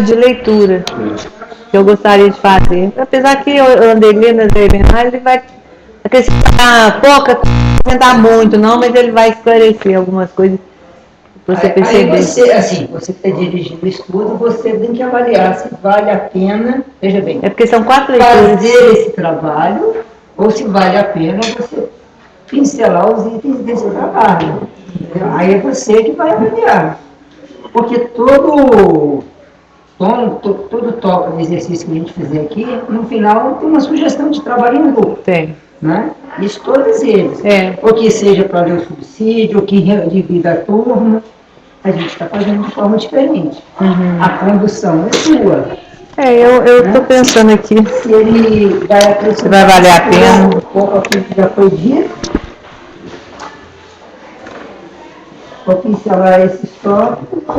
de leitura que eu gostaria de fazer. Apesar que eu andei lendo ele vai acrescentar pouca, acrescentar muito não, mas ele vai esclarecer algumas coisas para você perceber. Aí você, assim, você que está dirigindo o estudo, você tem que avaliar se vale a pena, veja bem, é porque são 4 leituras. Fazer esse trabalho, ou se vale a pena você pincelar os itens desse trabalho. Entendeu? Aí é você que vai avaliar. Porque todo toque de exercício que a gente fizer aqui, no final tem uma sugestão de trabalho em grupo. Tem. Né? Isso todos eles. Ou que seja para ler o subsídio, ou que divida a turma. A gente está fazendo de forma diferente. A condução é sua. Eu estou pensando aqui. Se ele vai valer a pena. Um pouco aquilo que já foi dito. Vou pincelar esses tópicos.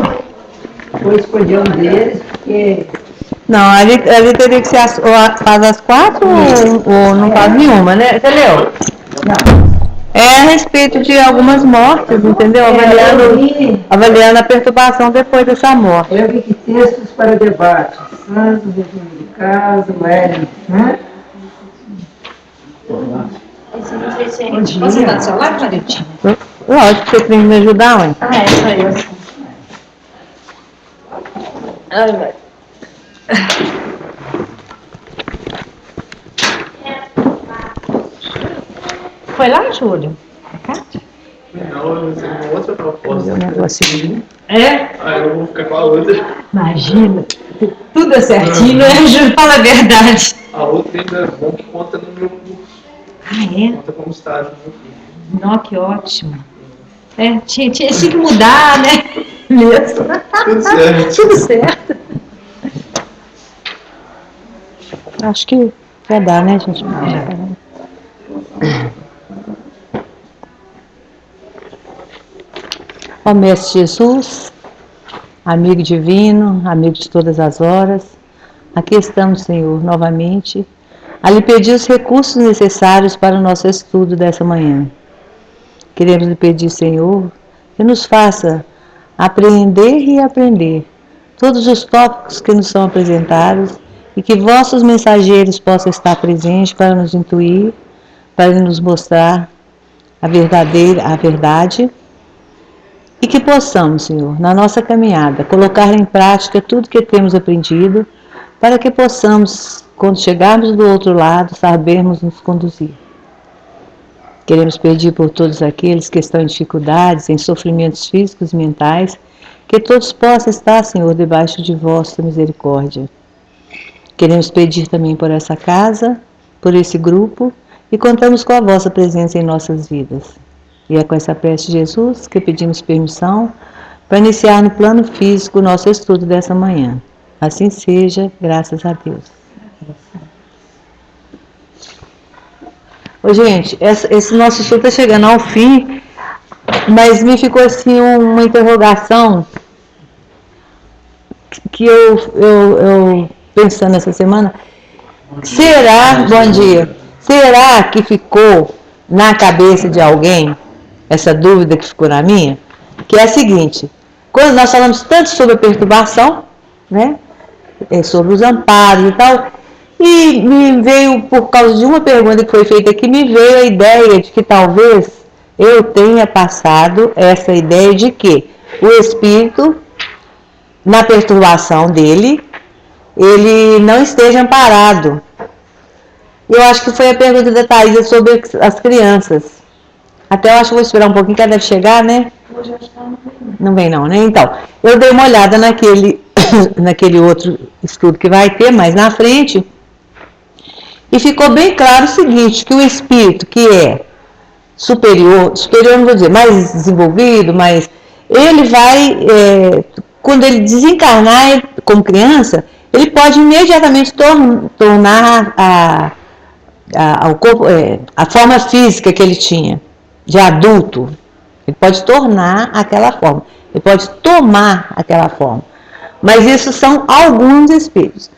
Vou escolher um deles, porque... Não, ali teria que ser faz as 4 ou não faz nenhuma, né? Entendeu? Não. É a respeito de algumas mortes, entendeu? Avaliando a perturbação depois dessa morte. Eu vi que textos para debate. Santos, resumo de caso, Hélio, né? Você está do seu lado, Maritinha? Lógico, você tem que me ajudar, mãe. Só eu. Ai, vai. Foi lá, Júlio? Não, eu tenho uma outra proposta. Eu vou ficar com a outra. Imagina, tudo é certinho, né, Júlio? Fala a verdade. A outra ainda é bom que conta no meu curso. Conta como estágio no meu curso. Não, que ótimo. Tinha que mudar, né? Mesmo. Tudo certo. Tudo certo. Acho que vai dar, né, gente? Ó Mestre Jesus, amigo divino, amigo de todas as horas, aqui estamos, Senhor, novamente, a lhe pedir os recursos necessários para o nosso estudo dessa manhã. Queremos lhe pedir, Senhor, que nos faça apreender e aprender todos os tópicos que nos são apresentados e que vossos mensageiros possam estar presentes para nos intuir, para nos mostrar a verdade, e que possamos, Senhor, na nossa caminhada, colocar em prática tudo que temos aprendido, para que possamos, quando chegarmos do outro lado, sabermos nos conduzir. Queremos pedir por todos aqueles que estão em dificuldades, em sofrimentos físicos e mentais, que todos possam estar, Senhor, debaixo de vossa misericórdia. Queremos pedir também por essa casa, por esse grupo, e contamos com a vossa presença em nossas vidas. E é com essa prece de Jesus que pedimos permissão para iniciar no plano físico o nosso estudo dessa manhã. Assim seja, graças a Deus. Ô, gente, esse nosso estudo está chegando ao fim, mas me ficou assim uma interrogação que eu pensando essa semana. Bom dia, será que ficou na cabeça de alguém essa dúvida que ficou na minha? Que é a seguinte: quando nós falamos tanto sobre a perturbação, né, sobre os amparos e tal, e me veio, por causa de uma pergunta que foi feita aqui, me veio a ideia de que talvez eu tenha passado essa ideia de que o espírito, na perturbação dele, ele não esteja amparado. Eu acho que foi a pergunta da Thaisa sobre as crianças. Até eu acho que vou esperar um pouquinho, que ela deve chegar, né? Não vem não, né? Então, eu dei uma olhada naquele outro estudo que vai ter mais na frente, e ficou bem claro o seguinte, que o espírito que é superior não vou dizer, mais desenvolvido, mas ele vai, quando ele desencarnar como criança, ele pode imediatamente tornar ao corpo, a forma física que ele tinha, de adulto. Ele pode tornar aquela forma, ele pode tomar aquela forma. Mas isso são alguns espíritos.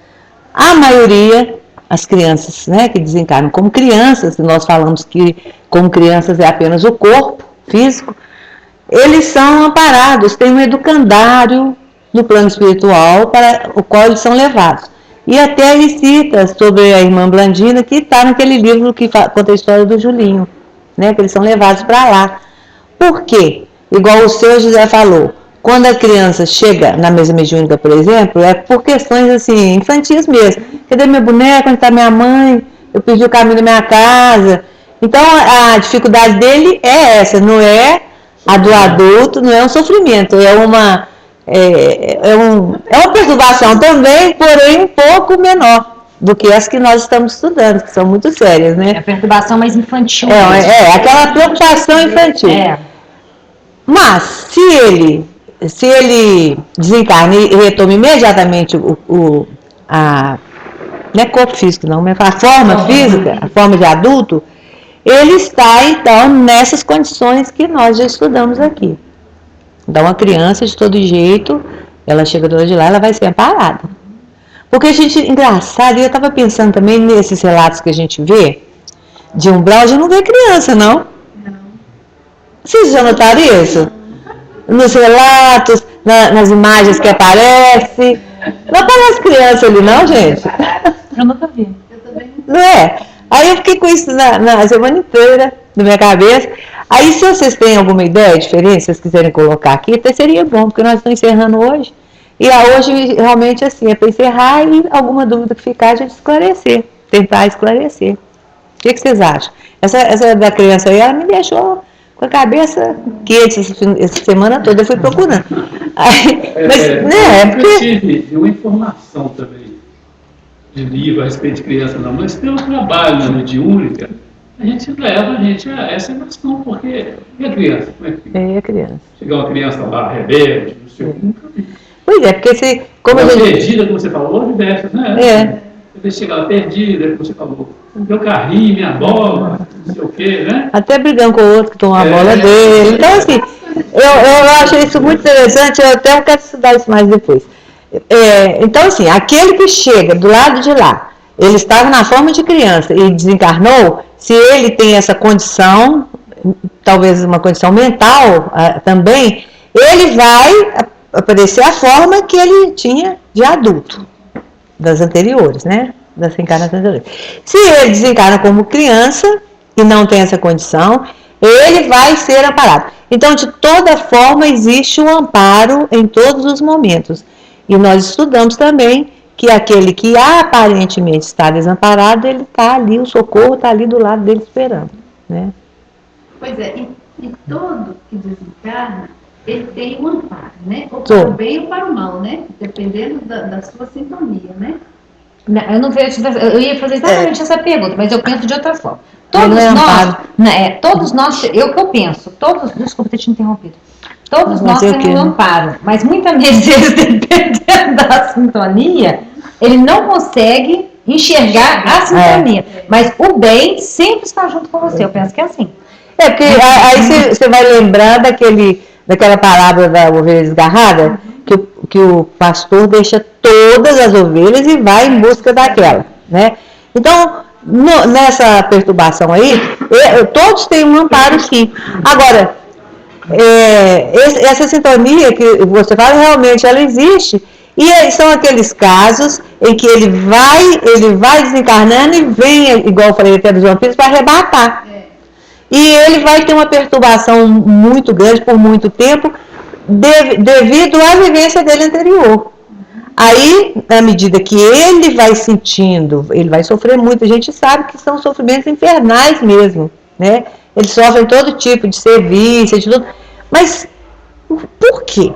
A maioria, as crianças, né, que desencarnam como crianças, nós falamos que como crianças é apenas o corpo físico, eles são amparados, tem um educandário no plano espiritual para o qual eles são levados. E até ele cita sobre a irmã Blandina, que está naquele livro que conta a história do Julinho, né, que eles são levados para lá. Por quê? Igual o seu José falou, quando a criança chega na mesa mediúnica, por exemplo, é por questões assim, infantis mesmo. Cadê minha boneca? Onde está minha mãe? Eu perdi o caminho da minha casa. Então, a dificuldade dele é essa, não é a do adulto, não é um sofrimento, é uma perturbação também, porém um pouco menor do que as que nós estamos estudando, que são muito sérias, né? É a perturbação mais infantil. Aquela preocupação infantil. Mas, se ele desencarna e retoma imediatamente não é corpo físico não, mas a forma física, a forma de adulto, ele está, então, nessas condições que nós já estudamos aqui. Então, uma criança, de todo jeito, ela chega do lado de lá, ela vai ser amparada. Porque engraçado, eu estava pensando também nesses relatos que a gente vê, de umbral, a gente não vê criança, não? Vocês já notaram isso? Nos relatos, nas imagens que aparecem. Não aparece criança ali, não, gente? Eu nunca vi. Não é? Aí eu fiquei com isso na semana inteira, na minha cabeça. Aí, se vocês têm alguma ideia, diferença, se vocês quiserem colocar aqui, até seria bom, porque nós estamos encerrando hoje. E hoje, realmente, assim, é para encerrar e alguma dúvida que ficar, a gente esclarecer, tentar esclarecer. O que vocês acham? Essa da criança aí, ela me deixou com a cabeça quente essa semana toda, eu fui procurando. Aí, Eu tive uma informação também de livro a respeito de criança, não, mas pelo trabalho na mediúnica, a gente leva a essa questão, porque e a criança? Como é que é a criança. Chegar uma criança lá, rebelde, não sei o que, nunca vi. Pois é, porque como a gente... perdida, como você falou, diversas, né? Você chega lá perdida, como você falou, meu carrinho, minha bola, não sei o quê, né? Até brigando com o outro que tomou a bola dele. Então, assim, eu acho isso muito interessante, eu até quero estudar isso mais depois. Então, assim, aquele que chega do lado de lá, ele estava na forma de criança e desencarnou, se ele tem essa condição, talvez uma condição mental também, ele vai aparecer a forma que ele tinha de adulto, das anteriores, né? Das reencarnações anteriores. Se ele desencarna como criança e não tem essa condição, ele vai ser amparado. Então, de toda forma, existe um amparo em todos os momentos. E nós estudamos também que aquele que aparentemente está desamparado, ele está ali, o socorro está ali do lado dele esperando, né? Pois é, e todo que desencarna, ele tem um amparo, né? Ou para o bem ou para o mal, né? Dependendo da sua sintonia, né? Não, eu não vejo, eu ia fazer exatamente essa pergunta, mas eu penso de outra forma. Todos nós, eu penso, desculpa ter te interrompido, todos nós temos um amparo, mas muitas vezes, dependendo da sintonia, ele não consegue enxergar a sintonia, mas o bem sempre está junto com você, eu penso que é assim. Porque aí você vai lembrar daquela parábola da ovelha desgarrada, que o pastor deixa todas as ovelhas e vai em busca daquela, né? Então, nessa perturbação aí, todos têm um amparo, sim. Agora, essa sintonia que você fala, realmente ela existe, e são aqueles casos em que ele vai desencarnando e vem, igual eu falei até dos vampiros, para arrebatar. E ele vai ter uma perturbação muito grande por muito tempo, devido à vivência dele anterior. Aí, à medida que ele vai sentindo, ele vai sofrer muito. A gente sabe que são sofrimentos infernais mesmo, né? Eles sofrem todo tipo de serviço, de tudo. Mas, por quê?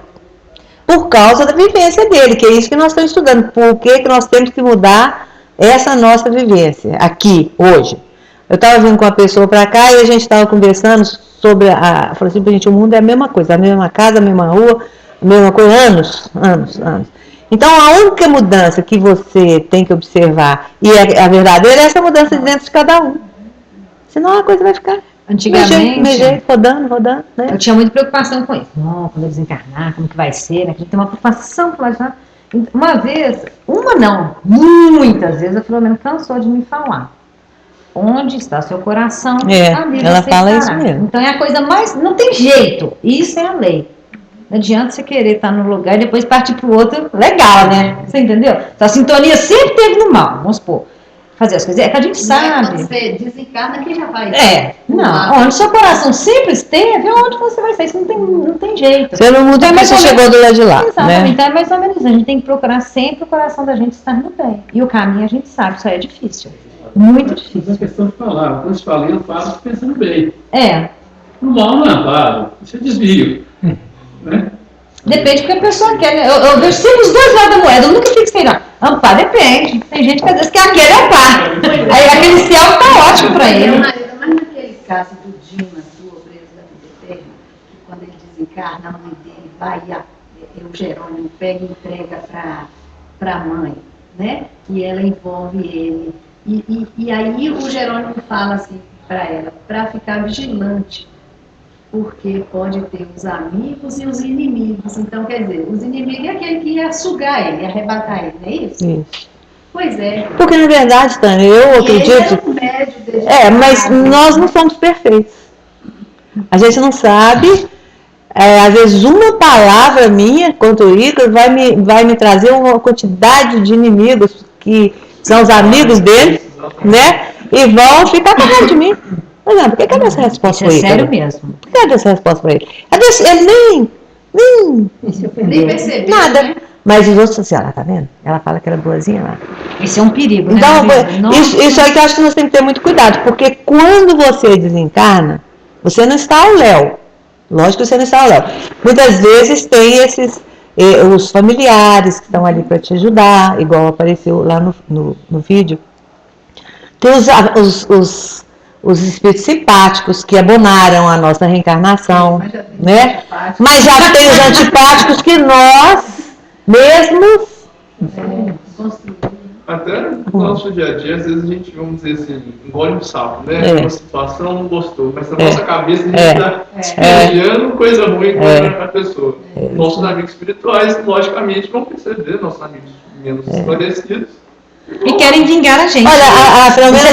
Por causa da vivência dele, que é isso que nós estamos estudando. Por que nós temos que mudar essa nossa vivência aqui, hoje? Eu estava vindo com uma pessoa para cá e a gente estava conversando sobre falei assim, gente, o mundo é a mesma coisa, a mesma casa, a mesma rua, a mesma coisa, anos. Então, a única mudança que você tem que observar, e a verdadeira, é essa mudança de dentro de cada um. Senão a coisa vai ficar antigamente, rodando, né? Eu tinha muita preocupação com isso. Não, quando eu desencarnar, como que vai ser, né? A gente tem uma preocupação com isso. Muitas vezes a Filomena cansou de me falar. Onde está seu coração? Ela fala isso mesmo. Então é a coisa mais... Não tem jeito. Isso é a lei. Não adianta você querer estar num lugar e depois partir para o outro legal, né? Você entendeu? Então a sintonia sempre teve no mal, vamos supor. Fazer as coisas. É que a gente sabe. Quando você desencarna, quem já vai? Não. Onde seu coração sempre esteve, onde você vai sair. Isso não tem jeito. Você não muda porque você chegou do lado de lá. Exatamente. Né? Então é mais ou menos isso. A gente tem que procurar sempre o coração da gente estar no bem. E o caminho a gente sabe, só é difícil. Muito difícil. É questão de falar. Quando eu falei, eu falo pensando bem. É. No mal não é amparo, isso é desvio. Né? Depende do que a pessoa quer. Né? Eu vejo sempre os dois lados da moeda. Eu nunca fico sem não. Amparo depende. Tem gente que às vezes quer aquele amparo. Aí aquele céu tá ótimo para ele. Mas naquele caso do Dimas, do obreiro da vida eterna, que quando ele desencarna, a mãe dele vai e o Jerônimo pega e entrega para a mãe, né? E ela envolve ele. E aí o Jerônimo fala assim para ela, para ficar vigilante, porque pode ter os amigos e os inimigos. Então, quer dizer, os inimigos é aquele que ia sugar ele, ia arrebatar ele, não é isso? Isso. Pois é. Porque, na verdade, Tânia, eu acredito... mas nós não somos perfeitos. A gente não sabe... às vezes, uma palavra minha contra o Ícaro vai me trazer uma quantidade de inimigos que são os amigos dele, né? E vão ficar com raiva de mim. Por exemplo, por que eu dei essa resposta para ele? É sério mesmo. Por que eu dei essa resposta para ele? Ele nem percebeu, nada. Né? Mas os outros, assim, ela tá vendo? Ela fala que ela é boazinha lá. Isso é um perigo, né? Então, isso aí que eu acho que nós temos que ter muito cuidado, porque quando você desencarna, você não está ao léu. Lógico que você não está ao léu. Muitas vezes tem os familiares que estão ali para te ajudar, igual apareceu lá no vídeo. Tem os espíritos simpáticos que abonaram a nossa reencarnação, né? Mas já tem os antipáticos que nós mesmos até no nosso dia a dia, às vezes a gente, vamos dizer assim, engole um sapo, né? Uma situação não gostou, mas na nossa cabeça a gente está espelhando coisa ruim para a pessoa. Nossos amigos espirituais, logicamente, vão perceber, nossos amigos menos esclarecidos. E querem vingar a gente. Olha, a Filomena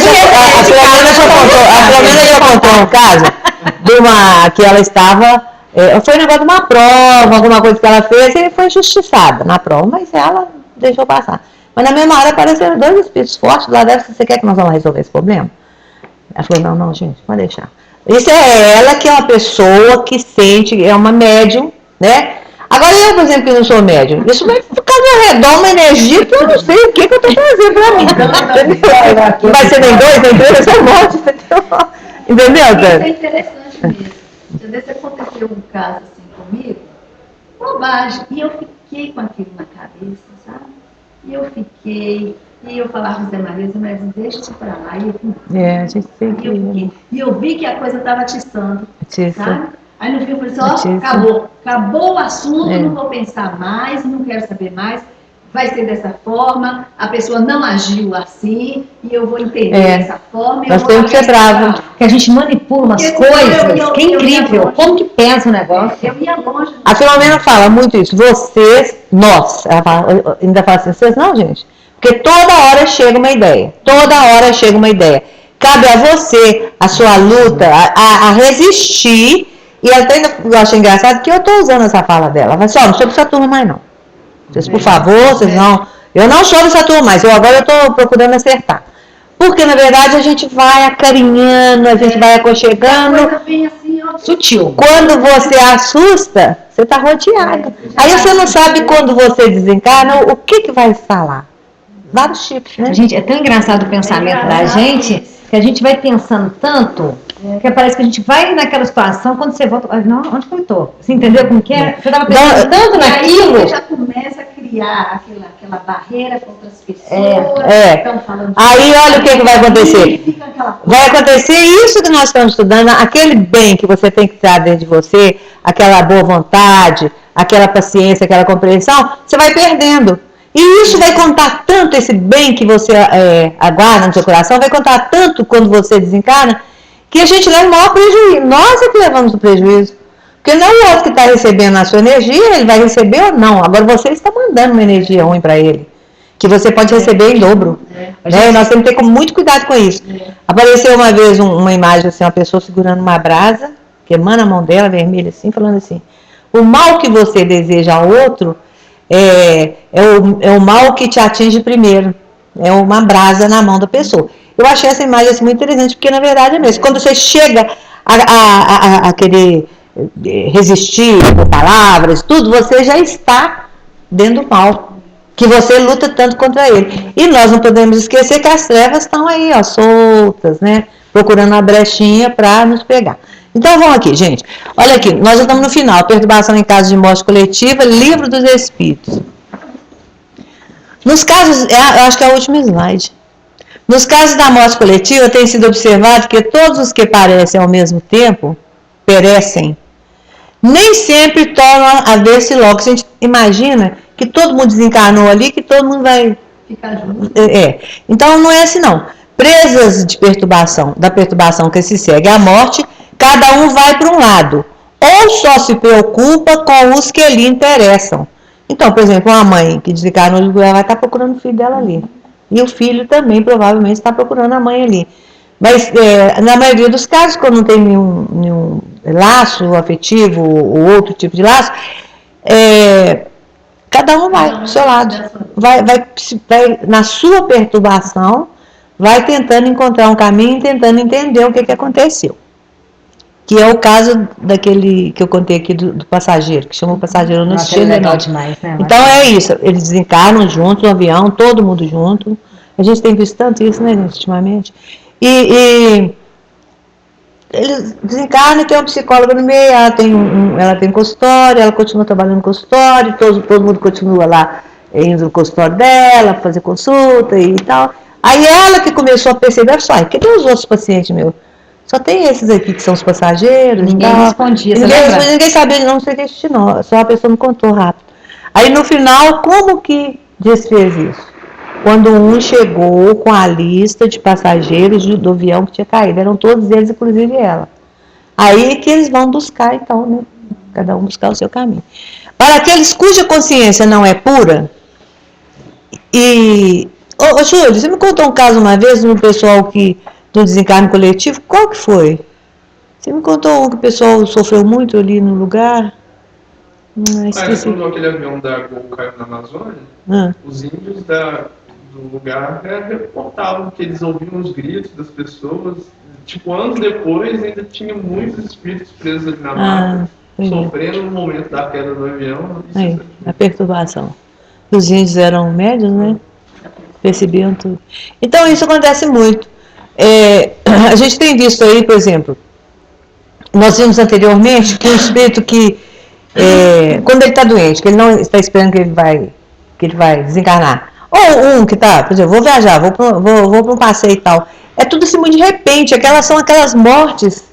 já contou um caso de uma que ela estava. Foi um negócio de uma prova, alguma coisa que ela fez, e foi justiçada na prova, mas ela deixou passar. Mas na mesma hora apareceram dois espíritos fortes lá dentro. Você quer que nós vamos resolver esse problema? Ela falou, não, gente, pode deixar. Isso é ela que é uma pessoa que sente, é uma médium, né? Agora eu, por exemplo, que não sou médium, isso vai ficar ao redor uma energia que eu não sei o que eu estou fazendo para mim. Entendeu? Não vai ser nem dois, nem três, vai ser um monte, entendeu? Isso é interessante mesmo. Entendeu? Se aconteceu um caso assim comigo, bobagem. E eu fiquei com aquilo na cabeça, sabe? E eu falava com o Zé Maria, deixa isso pra lá. A gente tem que... E eu vi que a coisa estava atiçando, sabe? Aí no fim eu falei assim, acabou o assunto, não vou pensar mais, não quero saber mais, vai ser dessa forma, a pessoa não agiu assim, e eu vou entender dessa forma. Nós temos que ser bravos. Que a gente manipula umas coisas, que é incrível, como que pensa o negócio. Eu ia longe. A Filomena fala muito isso, nós, ela fala, ainda fala assim, vocês não, gente, porque toda hora chega uma ideia, cabe a você, a sua luta, a resistir. E até eu acho engraçado que eu estou usando essa fala dela. Ela fala assim, não sou dessa turma mais não. Vocês, por favor, vocês não... Eu não sou dessa turma mais, agora eu estou procurando acertar. Porque, na verdade, a gente vai acarinhando, a gente vai aconchegando. Sutil. Quando você assusta, você está rodeado. Aí você não sabe quando você desencarna o que vai falar. Vários tipos, né? Gente, é tão engraçado o pensamento da gente, que a gente vai pensando tanto... que parece que a gente vai naquela situação, quando você volta, não, onde que eu tô? Você entendeu como que é? Você estava pensando tanto naquilo. Você já começa a criar aquela barreira contra as pessoas que estão falando. Aí olha o que vai acontecer. Vai acontecer isso que nós estamos estudando, aquele bem que você tem que ter dentro de você, aquela boa vontade, aquela paciência, aquela compreensão, você vai perdendo. E isso vai contar tanto, esse bem que você aguarda no seu coração, vai contar tanto quando você desencarna, que a gente leva o maior prejuízo. Nós é que levamos o prejuízo. Porque não é o outro que está recebendo a sua energia, ele vai receber ou não. Agora você está mandando uma energia ruim para ele, que você pode receber em dobro. Nós temos que ter muito cuidado com isso. Apareceu uma vez uma imagem assim, uma pessoa segurando uma brasa, queimando a mão dela, vermelha assim, falando assim, O mal que você deseja ao outro é o mal que te atinge primeiro. É uma brasa na mão da pessoa. Eu achei essa imagem assim, muito interessante, porque na verdade é mesmo. Quando você chega a querer resistir com palavras, tudo, você já está dentro do mal, que você luta tanto contra ele. E nós não podemos esquecer que as trevas estão aí, ó, soltas, né? Procurando uma brechinha para nos pegar. Então vamos aqui, gente. Olha aqui, nós já estamos no final. Perturbação em caso de morte coletiva, Livro dos Espíritos. Nos casos, eu acho que é o último slide. Nos casos da morte coletiva, tem sido observado que todos os que parecem ao mesmo tempo, perecem. Nem sempre tornam a ver-se logo. A gente imagina que todo mundo desencarnou ali, que todo mundo vai ficar junto. Então não é assim não. Presas de perturbação, da perturbação que se segue à morte, cada um vai para um lado. Ou só se preocupa com os que lhe interessam. Então, por exemplo, uma mãe que desencarnou, ela vai estar procurando o filho dela ali. E o filho também provavelmente está procurando a mãe ali. Mas na maioria dos casos, quando não tem nenhum laço afetivo ou outro tipo de laço, cada um vai para o seu lado. Vai na sua perturbação, vai tentando encontrar um caminho, tentando entender o que aconteceu. Que é o caso daquele que eu contei aqui do passageiro, que chamou o passageiro no Chile. Demais, né? Então é isso, eles desencarnam juntos no avião, todo mundo junto. A gente tem visto tanto isso, né, gente, ultimamente. E eles desencarnam e tem uma psicóloga no meio, ela tem consultório, ela continua trabalhando no consultório, todo mundo continua lá indo no consultório dela, fazer consulta e tal. Aí ela que começou a perceber, só, cadê os outros pacientes meus? Só tem esses aqui que são os passageiros. Ninguém respondia. Ninguém sabia, não sei o que, não. Só a pessoa me contou rápido. Aí no final, como que desfez isso? Quando um chegou com a lista de passageiros do avião que tinha caído. Eram todos eles, inclusive ela. Aí que eles vão buscar, então, né? Cada um buscar o seu caminho. Para aqueles cuja consciência não é pura, Ô, Júlio, você me contou um caso uma vez de um pessoal que do desencarne coletivo, qual que foi? Você me contou que o pessoal sofreu muito ali no lugar? Esqueci. Quando aquele avião da Gol caiu na Amazônia, os índios do lugar reportavam que eles ouviam os gritos das pessoas. Tipo, anos depois, ainda tinha muitos espíritos presos ali na mata, sofrendo no momento da queda do avião. A perturbação. Os índios eram médios, né? Percebiam tudo. Então, isso acontece muito. A gente tem visto aí, por exemplo, nós vimos anteriormente que um espírito que, quando ele está doente, que ele não está esperando que ele vai desencarnar, ou um que está, por exemplo, vou viajar, vou para um passeio e tal, é tudo assim muito de repente, são aquelas mortes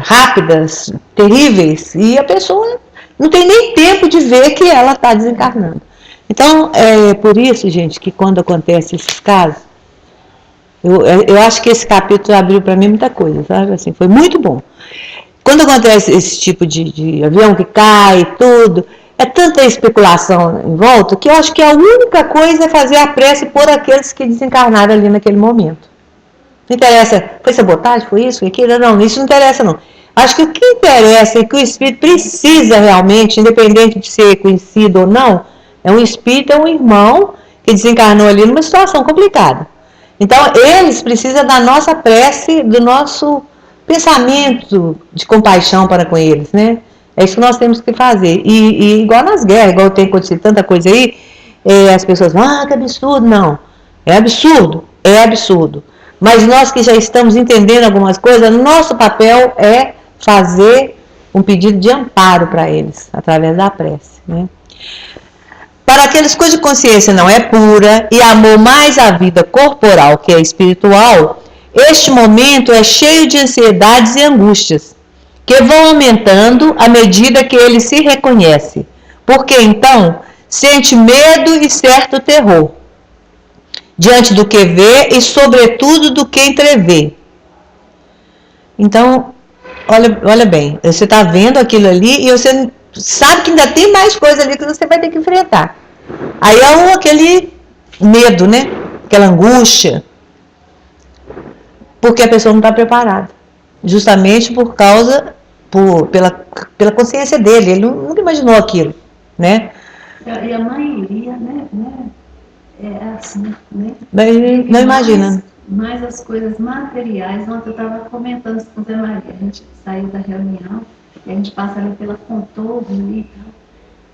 rápidas, terríveis, e a pessoa não tem nem tempo de ver que ela está desencarnando. Então, é por isso, gente, que quando acontece esses casos, eu acho que esse capítulo abriu para mim muita coisa, sabe? Assim, foi muito bom. Quando acontece esse tipo de avião que cai, tudo, é tanta especulação em volta que eu acho que a única coisa é fazer a prece por aqueles que desencarnaram ali naquele momento. Não interessa, foi sabotagem, foi isso, foi aquilo? Não, isso não interessa não. Acho que o que interessa é que o espírito precisa realmente, independente de ser conhecido ou não, é um espírito, é um irmão que desencarnou ali numa situação complicada. Então, eles precisam da nossa prece, do nosso pensamento de compaixão para com eles, né? É isso que nós temos que fazer. E igual nas guerras, igual tem acontecido tanta coisa aí, as pessoas vão, que absurdo. Não, é absurdo. Mas nós que já estamos entendendo algumas coisas, nosso papel é fazer um pedido de amparo para eles, através da prece, né? Para aqueles cuja consciência não é pura e amou mais a vida corporal que a espiritual, este momento é cheio de ansiedades e angústias, que vão aumentando à medida que ele se reconhece, porque então sente medo e certo terror, diante do que vê e sobretudo do que entrevê. Então, olha bem, você está vendo aquilo ali e você sabe que ainda tem mais coisa ali que você vai ter que enfrentar. Aí é aquele medo, né? Aquela angústia. Porque a pessoa não está preparada. Justamente por causa pela consciência dele, ele nunca imaginou aquilo, né? E a maioria, né, é assim, né? Não imagina. Mas as coisas materiais, ontem eu estava comentando isso com o Zé Maria, a gente saiu da reunião, e a gente passa ali pela contorno ali e tal.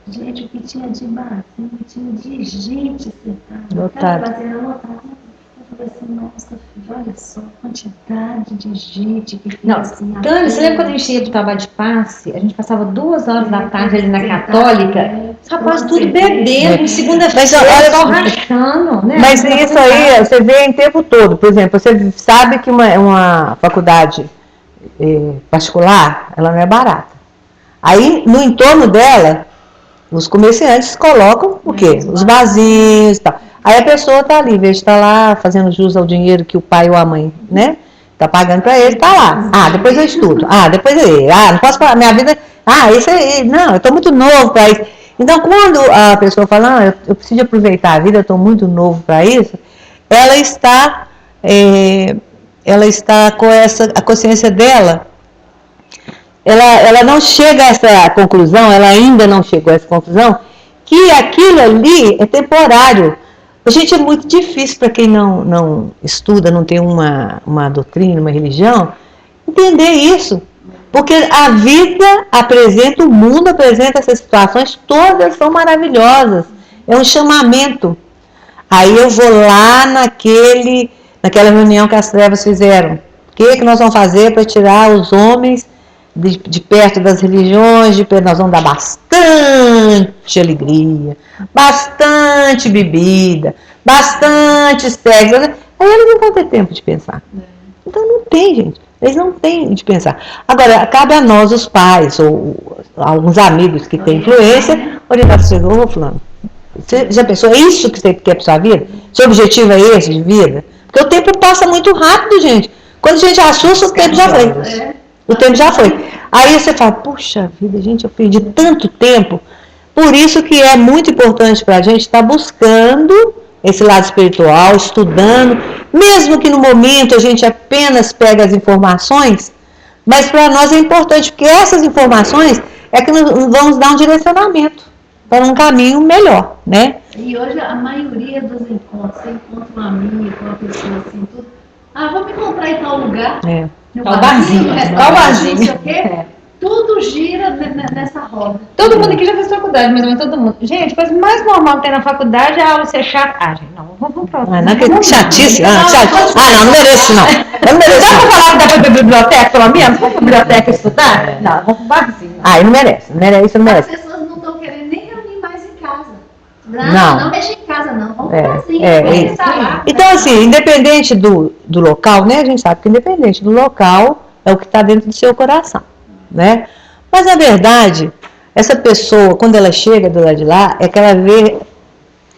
Gente, o que tinha de barzinho, tinha de gente sentada. Cada barzinho lotado. Eu falei assim, nossa, filho, olha só a quantidade de gente que fica assim. Tânia, você lembra quando a gente ia pro trabalho de passe? A gente passava 2 horas da tarde ali na Católica, rapaz, tudo bebendo, segunda-feira, só rachando, né? Mas isso aí, você vê em tempo todo. Por exemplo, você sabe que uma faculdade particular, ela não é barata. Aí, no entorno dela, os comerciantes colocam o quê? Os vasinhos e tal. Aí a pessoa está ali, em vez de estar lá fazendo jus ao dinheiro que o pai ou a mãe, né? Está pagando para ele, está lá. Depois eu estudo. Depois não posso falar, minha vida. Isso aí, não, eu estou muito novo para isso. Então, quando a pessoa fala, eu preciso aproveitar a vida, eu estou muito novo para isso, ela está com a consciência dela. Ela não chega a essa conclusão, ela ainda não chegou a essa conclusão, que aquilo ali é temporário. Gente, é muito difícil para quem não estuda, não tem uma doutrina, uma religião, entender isso. Porque a vida apresenta, o mundo apresenta essas situações, todas são maravilhosas. É um chamamento. Aí eu vou lá naquela reunião que as trevas fizeram. O que nós vamos fazer para tirar os homens de perto das religiões, nós vamos dar bastante alegria, bastante bebida, bastante sexo. Aí eles não vão ter tempo de pensar. Então não tem, gente. Eles não têm de pensar. Agora, cabe a nós, os pais, ou alguns amigos que têm influência, orientar você, fulano, você já pensou, é isso que você quer para sua vida? Seu objetivo é esse de vida? Porque o tempo passa muito rápido, gente. Quando a gente assusta, o tempo já foi. O tempo já foi. Aí você fala, puxa vida, gente, eu perdi tanto tempo. Por isso que é muito importante para a gente estar buscando esse lado espiritual, estudando, mesmo que no momento a gente apenas pega as informações, mas para nós é importante, porque essas informações é que nos vão dar um direcionamento para um caminho melhor, né? E hoje a maioria dos encontros, você encontra um amigo, uma pessoa assim, tudo, vamos encontrar em tal lugar. Tal barzinho, não sei o quê. Tudo gira nessa roda. Todo mundo aqui já fez faculdade, mas não é todo mundo. Gente, a coisa mais normal que tem na faculdade é a aula ser chata. Gente, não, vamos pra outra. Não, que chatice. Não mereço, não. Eu não mereço. Dá pra falar que dá pra ir pra biblioteca, pelo menos? Vamos pra biblioteca estudar? Não, vamos pro barzinho. Não merece. Isso não merece. As pessoas não estão querendo nem reunir mais em casa. Não deixa em casa, não. Vamos pro barzinho. Então, assim, independente do local, né? A gente sabe que independente do local é o que está dentro do seu coração. Né? Mas na verdade, essa pessoa, quando ela chega do lado de lá, é que ela vê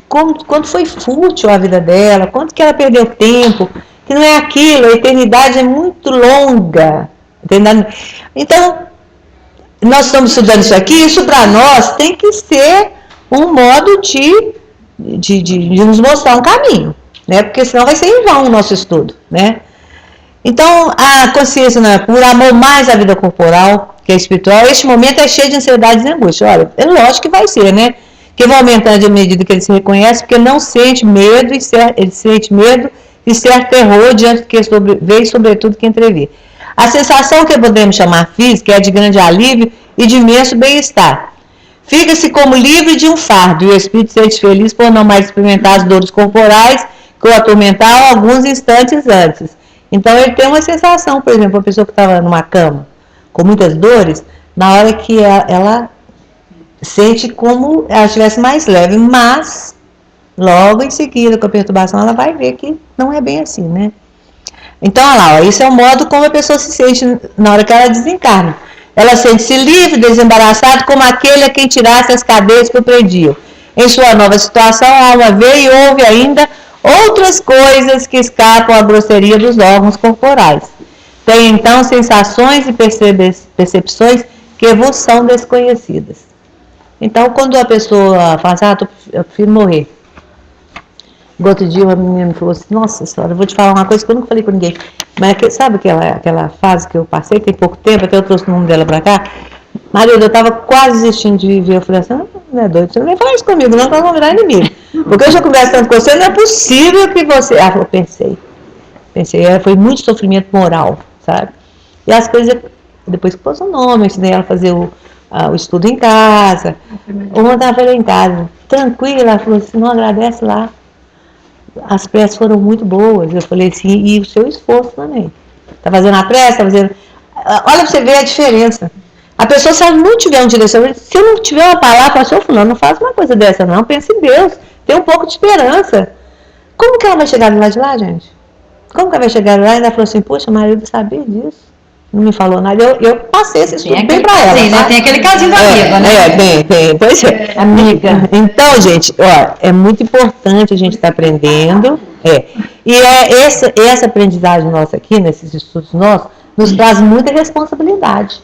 quanto foi fútil a vida dela, quanto que ela perdeu tempo, que não é aquilo, a eternidade é muito longa. Então, nós estamos estudando isso aqui, isso para nós tem que ser um modo de nos mostrar um caminho, né? Porque senão vai ser em vão o nosso estudo, né? Então, a consciência não é pura, amou mais a vida corporal que a espiritual. Este momento é cheio de ansiedades e angústia. Olha, é lógico que vai ser, né? Que vai aumentando à medida que ele se reconhece, porque não sente medo, ele sente medo e certo terror diante do que veio, sobretudo que entrevê. A sensação que podemos chamar física é de grande alívio e de imenso bem-estar. Fica-se como livre de um fardo, e o espírito se sente feliz por não mais experimentar as dores corporais que o atormentavam alguns instantes antes. Então ele tem uma sensação, por exemplo, uma pessoa que estava numa cama com muitas dores, na hora que ela sente como ela estivesse mais leve, mas logo em seguida com a perturbação ela vai ver que não é bem assim, né? Então olha lá, isso é o modo como a pessoa se sente na hora que ela desencarna. Ela sente-se livre, desembaraçada, como aquele a quem tirasse as cadeias que o prendiam. Em sua nova situação, a alma vê e ouve ainda outras coisas que escapam à grosseria dos órgãos corporais. Tem então sensações e percepções que vos são desconhecidas. Então, quando a pessoa fala assim, eu prefiro morrer. Outro dia uma menina me falou assim, nossa senhora, eu vou te falar uma coisa que eu nunca falei com ninguém. Mas sabe aquela fase que eu passei, tem pouco tempo, até eu trouxe o nome dela pra cá? Marido, eu estava quase desistindo de viver. Eu falei assim, não é doido, você não vai falar isso comigo, não, que nós vamos virar inimigo. Porque eu já converso tanto com você, não é possível que você... Ela falou, pensei, foi muito sofrimento moral, sabe? E as coisas, depois que pôs o nome, eu ensinei ela a fazer o estudo em casa. Ontem ela foi em casa, tranquila, ela falou assim, não, agradece lá. As preces foram muito boas. Eu falei assim, e o seu esforço também. Tá fazendo a prece, tá fazendo... Olha pra você ver a diferença. A pessoa, se ela não tiver um direcionamento, se eu não tiver uma palavra, fala assim, fulano, não faz uma coisa dessa não, pense em Deus, tem um pouco de esperança. Como que ela vai chegar do lado de lá, gente? Como que ela vai chegar lá e ainda falou assim, poxa, marido sabia disso? Não me falou nada, eu passei esse estudo bem pra ela. Sim, né? Tem aquele casinho da amiga, né? Tem, pois é. Amiga. Então, gente, ó, é muito importante a gente estar aprendendo, e essa aprendizagem nossa aqui, nesses estudos nossos, nos traz muita responsabilidade.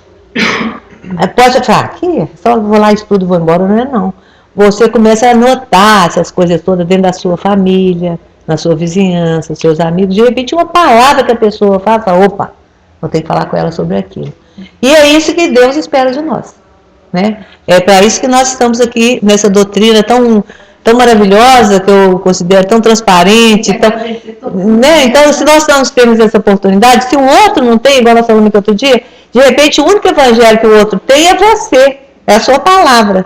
Pode falar, aqui, só vou lá, estudo e vou embora, não é não. Você começa a notar essas coisas todas dentro da sua família, na sua vizinhança, seus amigos. De repente, uma palavra que a pessoa fala, opa, vou ter que falar com ela sobre aquilo. E é isso que Deus espera de nós, né? É para isso que nós estamos aqui, nessa doutrina tão maravilhosa, que eu considero tão transparente, né? Então, se nós não temos essa oportunidade, se o outro não tem, igual nós falamos aqui outro dia, de repente o único evangelho que o outro tem é você, é a sua palavra.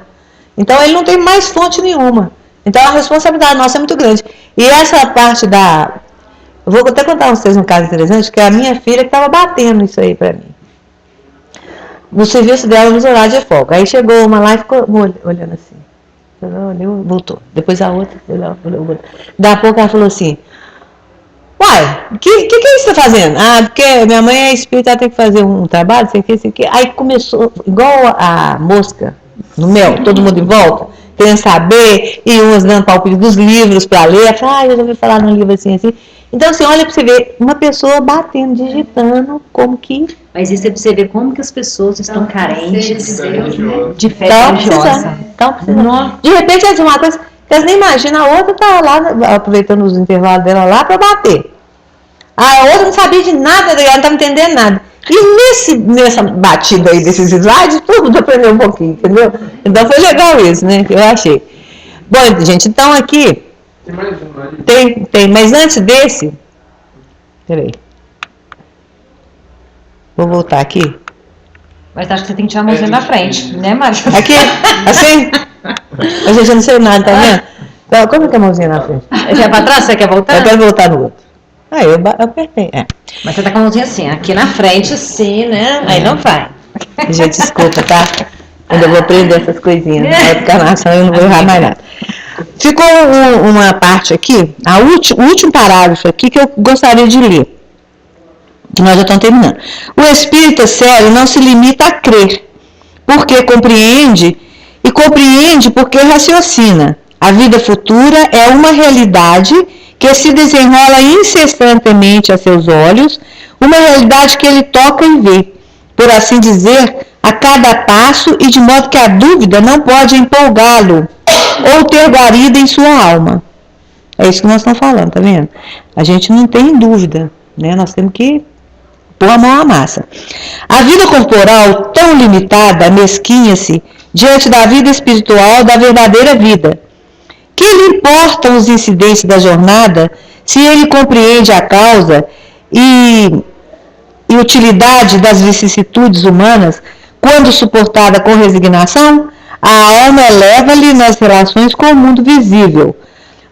Então ele não tem mais fonte nenhuma. Então a responsabilidade nossa é muito grande. E essa parte eu vou até contar a vocês um caso interessante, que é a minha filha que estava batendo isso aí para mim. No serviço dela, nos horários de folga. Aí chegou uma lá e ficou olhando assim. Olhou, voltou. Depois a outra, olhou, voltou. Daí a pouco ela falou assim, uai, o que é isso que você está fazendo? Ah, porque minha mãe é espírita, ela tem que fazer um trabalho, sei o que. Aí começou, igual a mosca no mel, todo mundo em volta, querendo saber, e umas dando palpite dos livros para ler. Ela falou, eu já ouvi falar num livro assim. Então, assim, olha para você ver, uma pessoa batendo, digitando, como que... Mas isso é para você ver como que as pessoas estão carentes de fé religiosa. Estão precisando. De repente, é uma coisa... Vocês nem imaginam, a outra está lá, aproveitando os intervalos dela lá para bater. A outra não sabia de nada, ela não estava entendendo nada. E nessa batida aí desses slides, tudo aprendeu um pouquinho, entendeu? Então foi legal isso, né? Eu achei. Bom, gente, então aqui... Tem mais um ali? Tem, mas antes desse... Peraí. Vou voltar aqui. Mas acho que você tem que tirar a mãozinha na frente, né, Márcia? Aqui? Assim? A gente não sei nada, tá vendo? Então, como é que é a mãozinha na frente? Quer pra trás? Você quer voltar? Eu quero voltar no outro. Aí eu apertei. Mas você tá com a mãozinha assim, aqui na frente, assim, né? Aí não vai. Gente, desculpa, tá? Quando eu vou aprender essas coisinhas. Na encarnação eu não vou errar mais nada. Ficou uma parte aqui, o último parágrafo aqui que eu gostaria de ler. Que nós já estamos terminando. O espírita sério não se limita a crer, porque compreende porque raciocina. A vida futura é uma realidade que se desenrola incessantemente a seus olhos, uma realidade que ele toca e vê, por assim dizer, a cada passo, e de modo que a dúvida não pode empolgá-lo ou ter guarida em sua alma. É isso que nós estamos falando, tá vendo? A gente não tem dúvida, né? Nós temos que pôr a mão à massa. A vida corporal, tão limitada, mesquinha-se diante da vida espiritual, da verdadeira vida. Que lhe importam os incidentes da jornada, se ele compreende a causa e utilidade das vicissitudes humanas, quando suportada com resignação? A alma eleva-lhe nas relações com o mundo visível.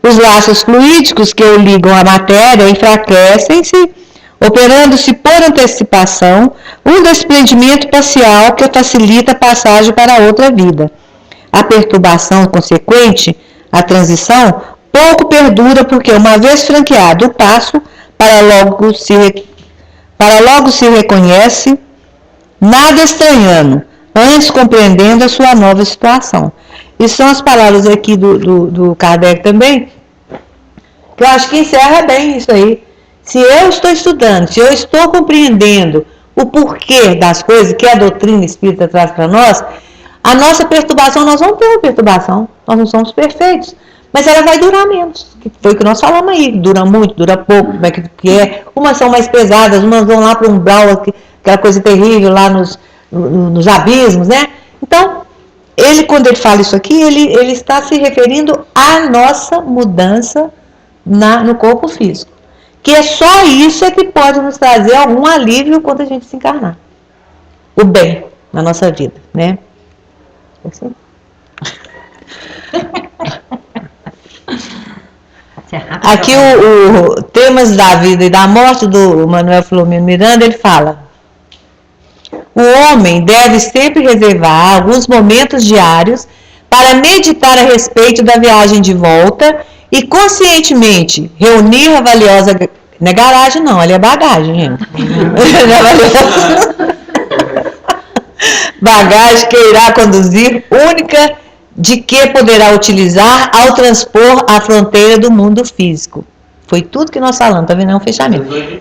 Os laços fluídicos que o ligam à matéria enfraquecem-se, operando-se por antecipação um desprendimento parcial que facilita a passagem para outra vida. A perturbação consequente, a transição, pouco perdura porque, uma vez franqueado o passo, para logo se reconhece, nada estranhando, antes compreendendo a sua nova situação. E são as palavras aqui do Kardec também, que eu acho que encerra bem isso aí. Se eu estou estudando, se eu estou compreendendo o porquê das coisas que a doutrina espírita traz para nós, a nossa perturbação, nós vamos ter uma perturbação, nós não somos perfeitos, Mas ela vai durar menos. Foi o que nós falamos aí. Dura muito, dura pouco, como é que é. Umas são mais pesadas, umas vão lá para um umbral, aquela coisa terrível lá nos abismos, né? Então, quando ele fala isso aqui, ele está se referindo à nossa mudança no corpo físico. Que é só isso que pode nos trazer algum alívio quando a gente se encarnar. O bem na nossa vida, né? Assim? Aqui o Temas da Vida e da Morte, do Manuel Filomeno Miranda, ele fala: o homem deve sempre reservar alguns momentos diários para meditar a respeito da viagem de volta e conscientemente reunir a valiosa... Não é garagem não, ali é bagagem, gente. Não é valiosa. Bagagem que irá conduzir, única de que poderá utilizar ao transpor a fronteira do mundo físico. Foi tudo que nós falamos, tá vendo? É um fechamento. Oi?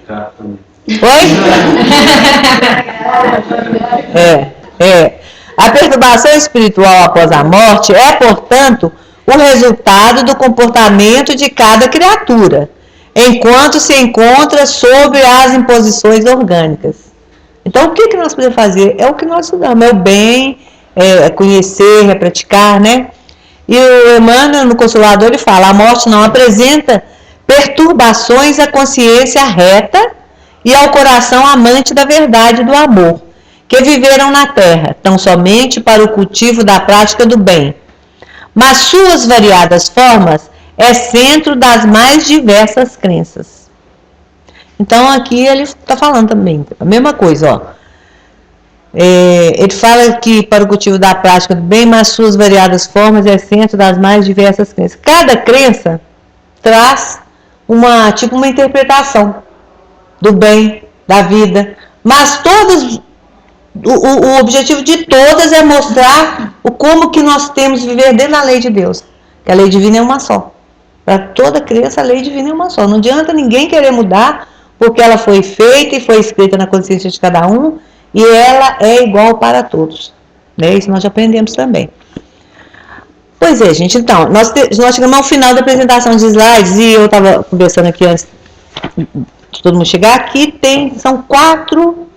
A perturbação espiritual após a morte é, portanto, o resultado do comportamento de cada criatura, enquanto se encontra sob as imposições orgânicas. Então, o que nós podemos fazer? É o que nós estudamos, é o bem, é conhecer, é praticar, né? E o Emmanuel, no Consolador, ele fala: a morte não apresenta perturbações à consciência reta e ao coração amante da verdade e do amor, que viveram na terra, tão somente para o cultivo da prática do bem. Mas suas variadas formas é centro das mais diversas crenças. Então aqui ele está falando também a mesma coisa, ó. Ele fala que para o cultivo da prática do bem, mas suas variadas formas é centro das mais diversas crenças. Cada crença traz uma interpretação do bem, da vida, mas todas, o objetivo de todas é mostrar como que nós temos que viver dentro da lei de Deus, que a lei divina é uma só. Para toda crença, a lei divina é uma só. Não adianta ninguém querer mudar, porque ela foi feita e foi escrita na consciência de cada um, e ela é igual para todos. Né? Isso nós já aprendemos também. Pois é, gente, então, nós chegamos ao final da apresentação de slides, e eu estava conversando aqui antes de todo mundo chegar, aqui são quatro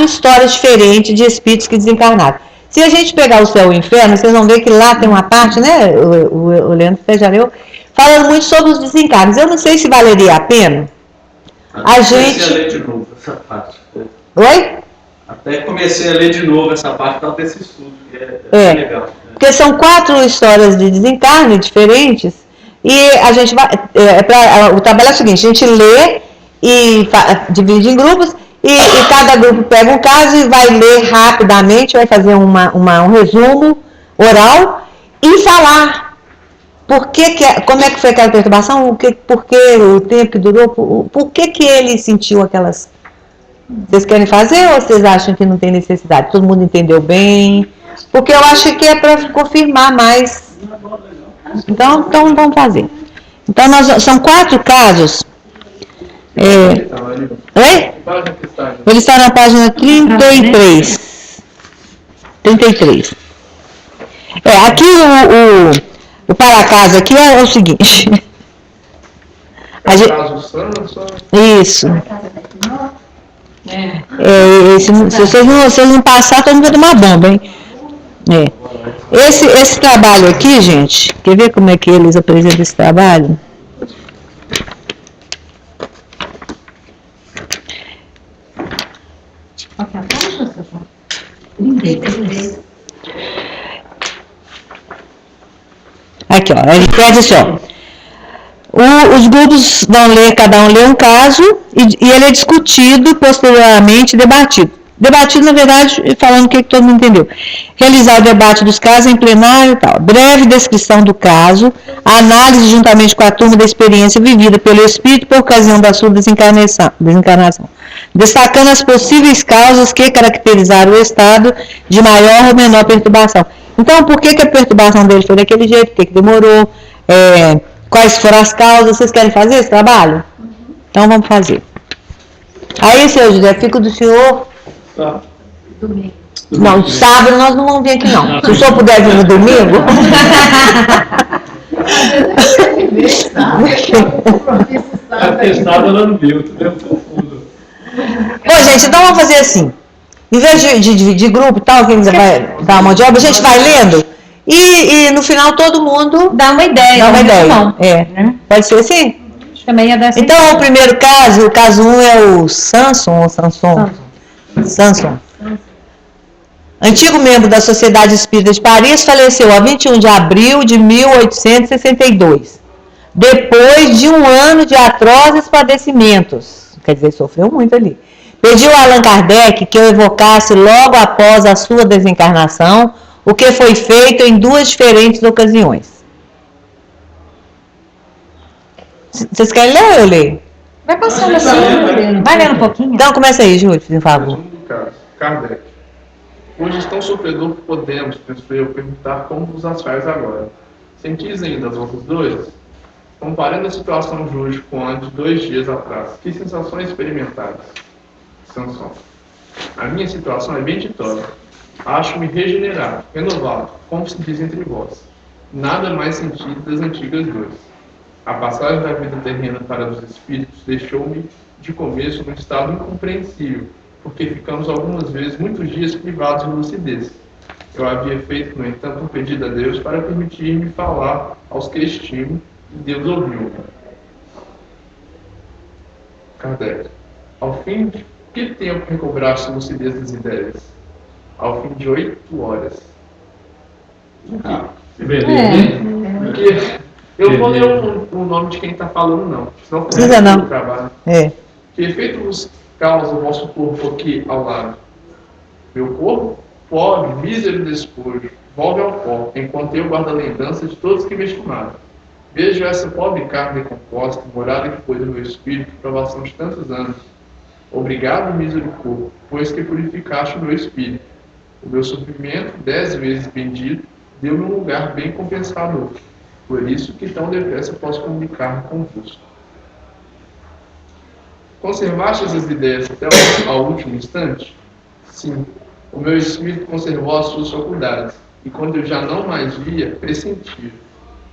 histórias diferentes de espíritos que desencarnaram. Se a gente pegar o céu e o inferno, vocês vão ver que lá tem uma parte, né, o Leandro Fejareu, falando muito sobre os desencarnos. Eu não sei se valeria a pena a gente... Comecei a ler de novo essa parte. Oi? Até comecei a ler de novo essa parte desse estudo, que é legal. Porque são 4 histórias de desencarne diferentes, e a gente vai... o trabalho é o seguinte: a gente lê e divide em grupos, e cada grupo pega um caso e vai ler rapidamente, vai fazer um resumo oral e falar como é que foi aquela perturbação, por que o tempo que durou, por que ele sentiu aquelas... Vocês querem fazer ou vocês acham que não tem necessidade? Todo mundo entendeu bem? Porque eu acho que é para confirmar mais. Então vamos fazer. Então são 4 casos. Oi? Ele está na página 33. 33. Aqui o para-casa aqui é o seguinte. Isso. Se vocês não passar, todo mundo vai tomar bomba, hein? Esse trabalho aqui, gente, quer ver como é que eles apresentam esse trabalho? Aqui, ó, ele pede assim, ó. Os grupos vão ler, cada um lê um caso, e ele é discutido, posteriormente debatido. Debatido, na verdade, falando o que todo mundo entendeu. Realizar o debate dos casos em plenário e tal. Breve descrição do caso, análise juntamente com a turma da experiência vivida pelo espírito por ocasião da sua desencarnação. Destacando as possíveis causas que caracterizaram o estado de maior ou menor perturbação. Então, por que a perturbação dele foi daquele jeito? Por que demorou? Quais foram as causas? Vocês querem fazer esse trabalho? Então vamos fazer. Aí, senhor José, fica do senhor. Domingo. Não, sábado nós não vamos vir aqui não. Se o senhor puder vir no domingo. A testada ela não viu, tu deu profundo. Bom, gente, então vamos fazer assim. Em vez de dividir grupo e tal, quem vai dar uma mão de obra, a gente vai lendo e no final todo mundo dá uma ideia. Dá uma ideia. Né? Pode ser assim? Também ia dar assim. Então, o primeiro caso, o caso 1 é o Samson. Antigo membro da Sociedade Espírita de Paris, faleceu a 21 de abril de 1862, depois de um ano de atrozes padecimentos. Quer dizer, sofreu muito ali. Pediu a Allan Kardec que o evocasse logo após a sua desencarnação, o que foi feito em 2 diferentes ocasiões. Vocês querem ler ou eu leio? Vai passando assim, vai lendo um pouquinho. Então começa aí, Júlio, por favor. Kardec. Hoje tão sofredor que podemos, penso eu, perguntar como vos as faz agora. Sentis ainda as vossas dores? Comparando a situação de hoje com a de 2 dias atrás, que sensações experimentadas? Sansão. A minha situação é bem ditosa. Acho-me regenerado, renovado, como se diz entre vós. Nada mais sentido das antigas dores. A passagem da vida terrena para os espíritos deixou-me, de começo, num estado incompreensível, porque ficamos algumas vezes muitos dias privados de lucidez. Eu havia feito, no entanto, um pedido a Deus para permitir-me falar aos que estimo, e Deus ouviu-me. Kardec. Ao fim de que tempo recobraste a lucidez das ideias? Ao fim de 8 horas. Porque eu vou ler o nome de quem está falando, não. Senão precisa não. O trabalho. Que efeito vos causa o vosso corpo aqui ao lado? Meu corpo, pobre, mísero despojo, volve ao pó, enquanto eu guardo a lembrança de todos que me estimaram. Vejo essa pobre carne decomposta, morada que foi do meu espírito, provação de tantos anos. Obrigado, mísero corpo, pois que purificaste o meu espírito. O meu sofrimento, 10 vezes bendito, deu-me um lugar bem compensador. Por isso que tão depressa posso comunicar convosco. Conservaste as ideias até ao último instante? Sim, o meu espírito conservou as suas faculdades, e quando eu já não mais via, pressentia.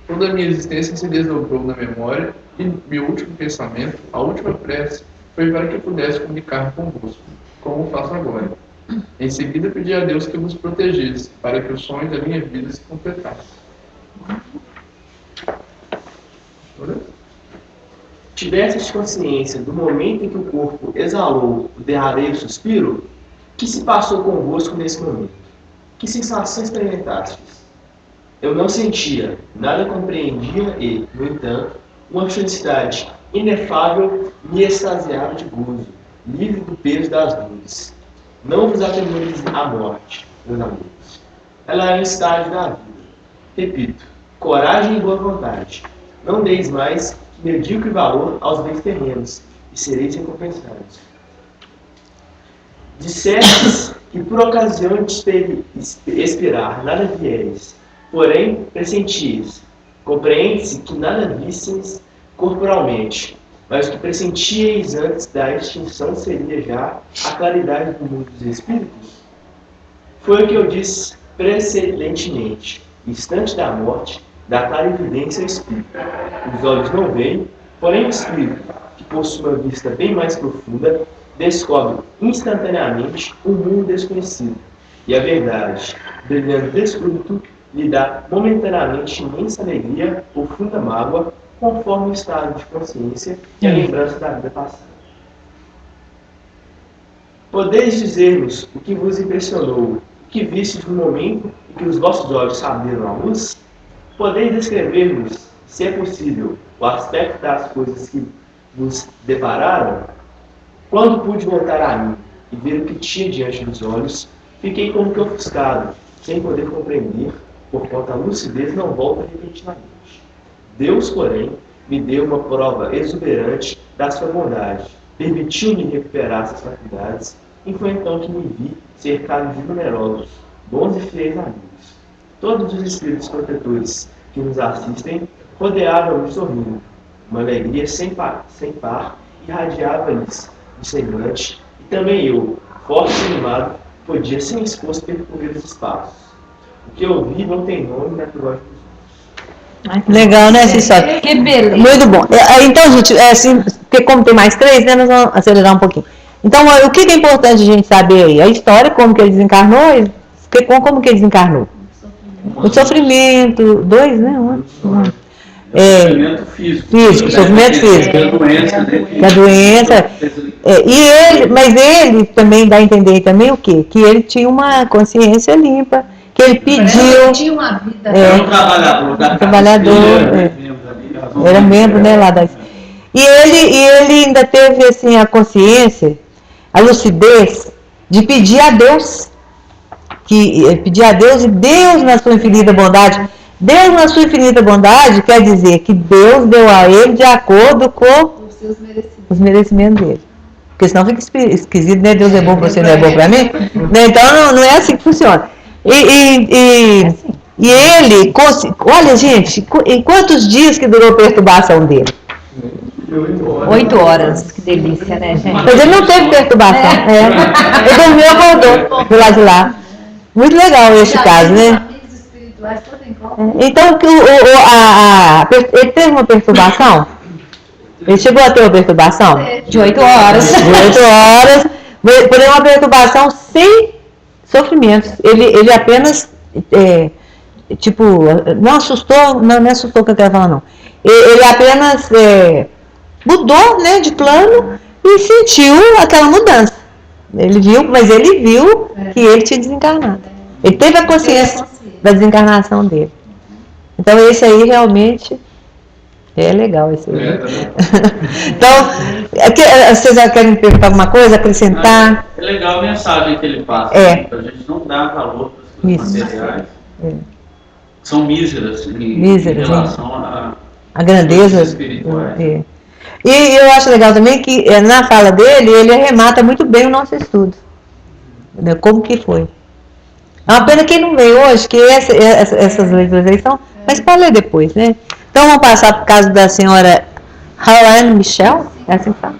Toda a minha existência se desdobrou na memória, e meu último pensamento, a última prece, foi para que pudesse comunicar convosco, como faço agora. Em seguida pedi a Deus que vos protegesse, para que o sonho da minha vida se completasse. Tivestes consciência do momento em que o corpo exalou o derradeiro suspiro? Que se passou convosco nesse momento? Que sensação experimentaste? Eu não sentia, nada compreendia e, no entanto, uma felicidade inefável me extasiava de gozo, livre do peso das dores. Não vos atemorize a morte, meus amigos. Ela é um estágio da vida. Repito, coragem e boa vontade. Não deis mais que medíocre valor aos bens terrenos, e sereis recompensados. Dissestes que por ocasião de expirar nada vieres, porém pressentis. Compreende-se que nada visseis corporalmente, mas o que pressentíeis antes da extinção seria já a claridade do mundo dos espíritos? Foi o que eu disse precedentemente. Instante da morte, dá clara evidência ao espírito. Os olhos não veem, porém o espírito, que possui uma vista bem mais profunda, descobre instantaneamente um mundo desconhecido. E a verdade, brilhando desfruto, lhe dá momentaneamente imensa alegria, profunda mágoa, conforme o estado de consciência e a lembrança da vida passada. Podeis dizer-nos o que vos impressionou, o que vistes no momento em que os vossos olhos abriram a luz? Podeis descrever-nos, se é possível, o aspecto das coisas que vos depararam? Quando pude voltar a mim e ver o que tinha diante dos olhos, fiquei como que ofuscado, sem poder compreender, porquanto a lucidez não volta repentinamente. Deus, porém, me deu uma prova exuberante da sua bondade, permitiu-me recuperar essas faculdades, e foi então que me vi cercado de numerosos, bons e fiéis amigos. Todos os espíritos protetores que nos assistem rodeavam-me sorrindo. Uma alegria sem par irradiava-lhes o semblante, e também eu, forte e animado, podia sem esforço percorrer os espaços. O que eu vi não tem nome natural de Jesus. Legal, né, essa história? Que beleza. Muito bom. Então, gente, assim, porque como tem mais 3, né, nós vamos acelerar um pouquinho. Então, o que é importante a gente saber aí? A história, como que ele desencarnou, como que ele desencarnou? O sofrimento, 2, né? Sofrimento físico. Sofrimento físico. A doença. Mas ele também dá a entender também o quê? Que ele tinha uma consciência limpa, que ele pediu. Tinha uma vida. Um trabalhador. Era membro, né, lá das. E ele ainda teve assim a consciência, a lucidez de pedir a Deus, e Deus na sua infinita bondade. Deus na sua infinita bondade quer dizer que Deus deu a ele de acordo com os merecimentos dele. Porque senão fica esquisito, né? Deus é bom para você, não é bom para mim? Então não é assim que funciona. E ele, olha gente, em quantos dias que durou a perturbação dele? 8 horas, que delícia, né, gente? Mas ele não teve perturbação. Ele dormiu e acordou do lado de lá. Muito legal esse caso, né? Então, ele teve uma perturbação? Ele chegou a ter uma perturbação? De 8 horas. De 8 horas. Porém, uma perturbação sem sofrimentos. Ele apenas, não assustou, não é assustou que eu quero falar, não. Ele apenas mudou, né, de plano e sentiu aquela mudança. Ele viu que ele tinha desencarnado. Ele teve a consciência da desencarnação dele. Então, esse aí realmente é legal. Esse aí. Então, vocês já querem perguntar alguma coisa, acrescentar? É legal a mensagem que ele passa. Né? A gente não dá valor para os materiais. São míseras em relação à grandeza espiritual. E eu acho legal também que na fala dele, ele arremata muito bem o nosso estudo. Como que foi. É uma pena que não veio hoje, que essas leituras aí são, mas para ler depois, né? Então vamos passar para o caso da senhora Helene Michel, é assim que fala?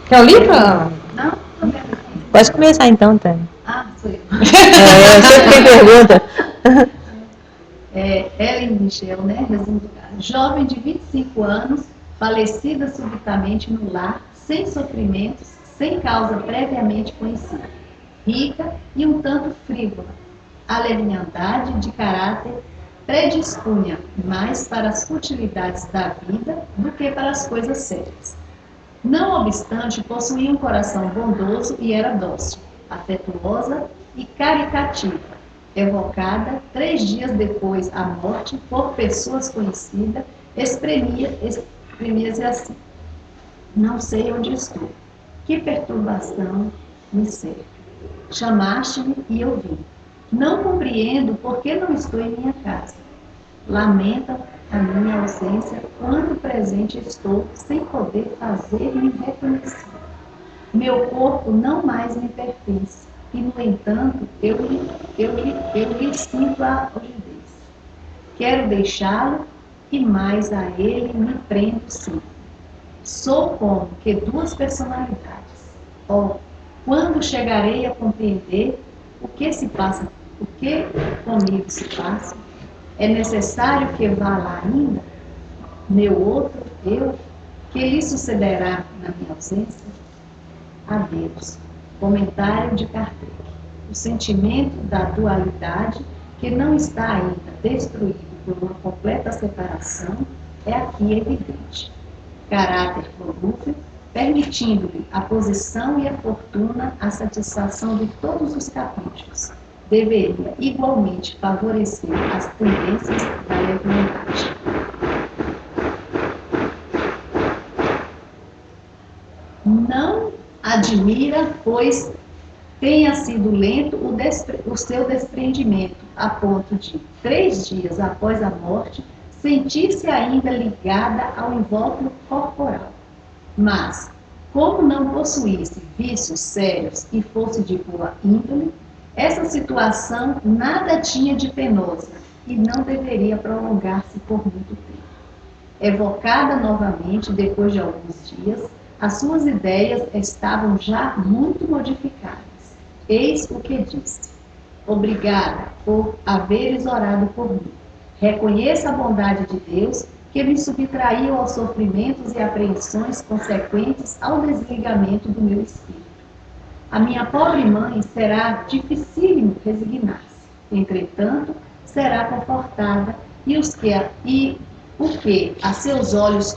Quer o livro? Não, pode começar então, Tânia. Sou eu. Eu sempre tenho pergunta. Helene Michel, né? Resumo do caso. Jovem de 25 anos, falecida subitamente no lar, sem sofrimentos, sem causa previamente conhecida. Rica e um tanto frívola. A leviandade de caráter predispunha mais para as futilidades da vida do que para as coisas sérias. Não obstante, possuía um coração bondoso e era dócil, afetuosa e caricativa, evocada 3 dias depois a morte por pessoas conhecidas, exprimia-se assim: não sei onde estou, que perturbação me cerca. Chamaste-me e eu vim. Não compreendo por que não estou em minha casa. Lamenta a minha ausência quando presente estou, sem poder fazer-me reconhecer. Meu corpo não mais me pertence, e no entanto eu lhe sinto a rigidez. Quero deixá-lo e mais a ele me prendo sim. Sou como que 2 personalidades. Quando chegarei a compreender o que se passa, o que comigo se passa, é necessário que vá lá ainda, meu outro eu, que lhe sucederá na minha ausência? Adeus. Comentário de Kardec. O sentimento da dualidade, que não está ainda destruído por uma completa separação, é aqui evidente. Caráter volúvel, permitindo-lhe a posição e a fortuna, a satisfação de todos os caprichos, deveria igualmente favorecer as tendências da leviandade. Não admira, pois tenha sido lento o seu desprendimento, a ponto de, 3 dias após a morte, sentir-se ainda ligada ao invólucro corporal. Mas, como não possuísse vícios sérios e fosse de boa índole, essa situação nada tinha de penosa e não deveria prolongar-se por muito tempo. Evocada novamente depois de alguns dias, as suas ideias estavam já muito modificadas. Eis o que disse: Obrigada por haveres orado por mim. Reconheço a bondade de Deus que me subtraiu aos sofrimentos e apreensões consequentes ao desligamento do meu espírito. A minha pobre mãe será dificílimo resignar-se. Entretanto, será confortada e o que a seus olhos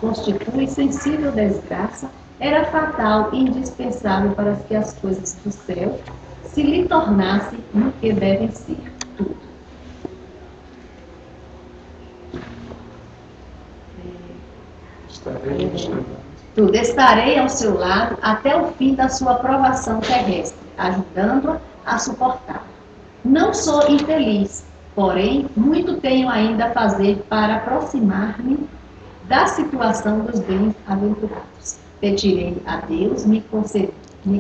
constitui sensível desgraça era fatal e indispensável para que as coisas do céu se lhe tornassem no que devem ser, tudo. Tudo. Estarei ao seu lado até o fim da sua provação terrestre, ajudando-a a suportar. Não sou infeliz, porém, muito tenho ainda a fazer para aproximar-me da situação dos bem-aventurados. Pedirei a Deus me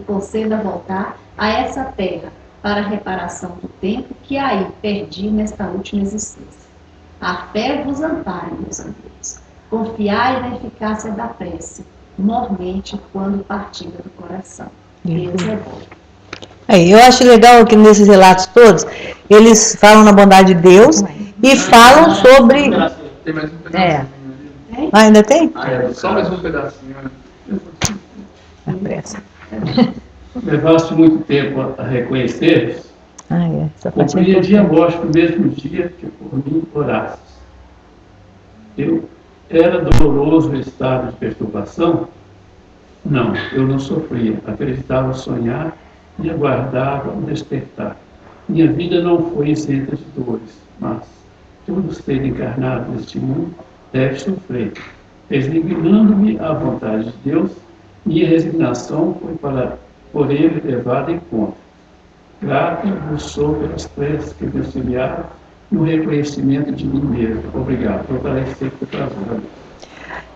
conceda voltar a essa terra para a reparação do tempo que aí perdi nesta última existência. A fé vos ampare, meus amigos. Confiai na eficácia da prece, mormente quando partida do coração. Deus é bom. Eu acho legal que nesses relatos todos, eles falam na bondade de Deus e falam sobre... Tem mais um pedacinho. Ainda tem? Só mais um pedacinho. A pressa. Levaste muito tempo a reconhecer, compreendi a morte no mesmo dia que por mim orastes. Eu era doloroso o estado de perturbação? Não, eu não sofria, acreditava sonhar e aguardava o despertar. Minha vida não foi isenta de dores, mas todos terem encarnado neste mundo deve sofrer. Resignando-me à vontade de Deus, minha resignação foi por ele levada em conta. Grato vos sou pelas preces que me auxiliaram no reconhecimento de mim mesmo. Obrigado. Voltarei sempre para vós.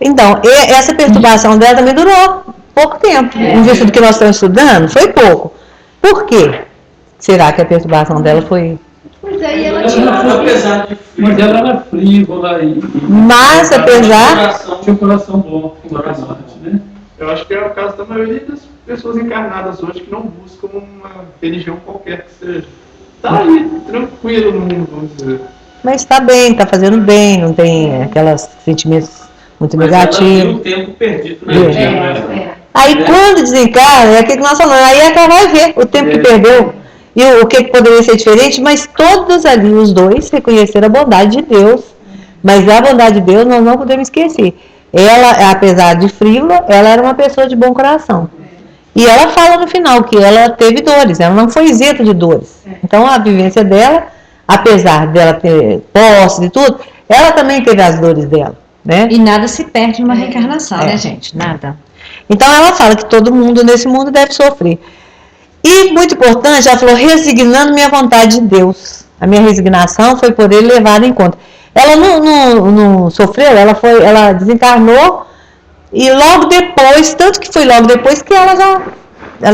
Então, essa perturbação dela também durou pouco tempo. Em vista do que nós estamos estudando, foi pouco. Por quê? Será que a perturbação dela foi... Pois é, e ela tinha Mas ela era frívola e... Mas, apesar... Tinha um coração bom, né? Eu acho que é o caso da maioria das pessoas encarnadas hoje que não buscam uma religião qualquer que seja. Tá aí, tranquilo no mundo, vamos dizer. Mas está bem, está fazendo bem, não tem aqueles sentimentos muito negativos. O tempo perdido na vida. Aí quando desencarna, é aquilo que nós falamos, aí é que ela vai ver o tempo que perdeu e o que poderia ser diferente, mas todos ali, os dois, reconheceram a bondade de Deus. Mas a bondade de Deus nós não podemos esquecer. Ela, apesar de frívola, ela era uma pessoa de bom coração. E ela fala no final que ela teve dores, ela não foi isenta de dores. Então a vivência dela, apesar dela ter posse e tudo, ela também teve as dores dela, né? E nada se perde numa reencarnação, né, gente? Nada. Então ela fala que todo mundo nesse mundo deve sofrer. E muito importante, ela falou, resignando-me à vontade de Deus. A minha resignação foi por ele levada em conta. Ela não sofreu, ela desencarnou e logo depois, tanto que foi logo depois que ela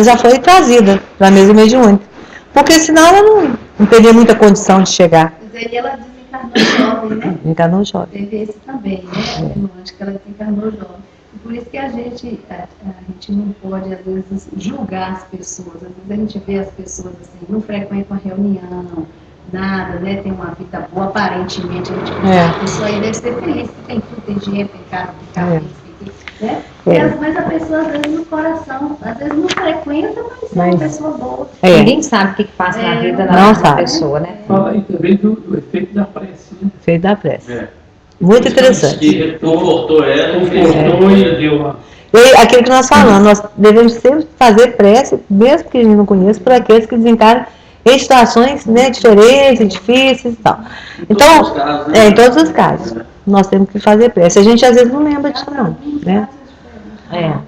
já foi trazida para a mesa mediúnica. Porque senão ela não teria muita condição de chegar. Mas aí ela desencarnou jovem, né? Desencarnou jovem. Teve esse também, né? Acho que ela desencarnou jovem. E por isso que a gente não pode, às vezes, julgar as pessoas. Às vezes a gente vê as pessoas assim, não frequentam a reunião, nada, né? Tem uma vida boa, aparentemente, a gente pensa, a pessoa aí deve ser feliz, tem tudo, tem dinheiro, tem carro, tem carro, né? Mas a pessoa, às vezes, no coração, às vezes não frequenta, mas é uma pessoa boa. Ninguém sabe o que passa na vida da pessoa, né? Fala aí também do efeito da prece, né? Efeito da prece. Muito interessante. Que confortou ela, e deu uma... E aquilo que nós falamos, nós devemos sempre fazer prece, mesmo que a gente não conheça, por aqueles que desencarnam em situações, né, diferentes, difíceis e tal. Então, em todos os casos, nós temos que fazer prece. A gente às vezes não lembra disso não, né?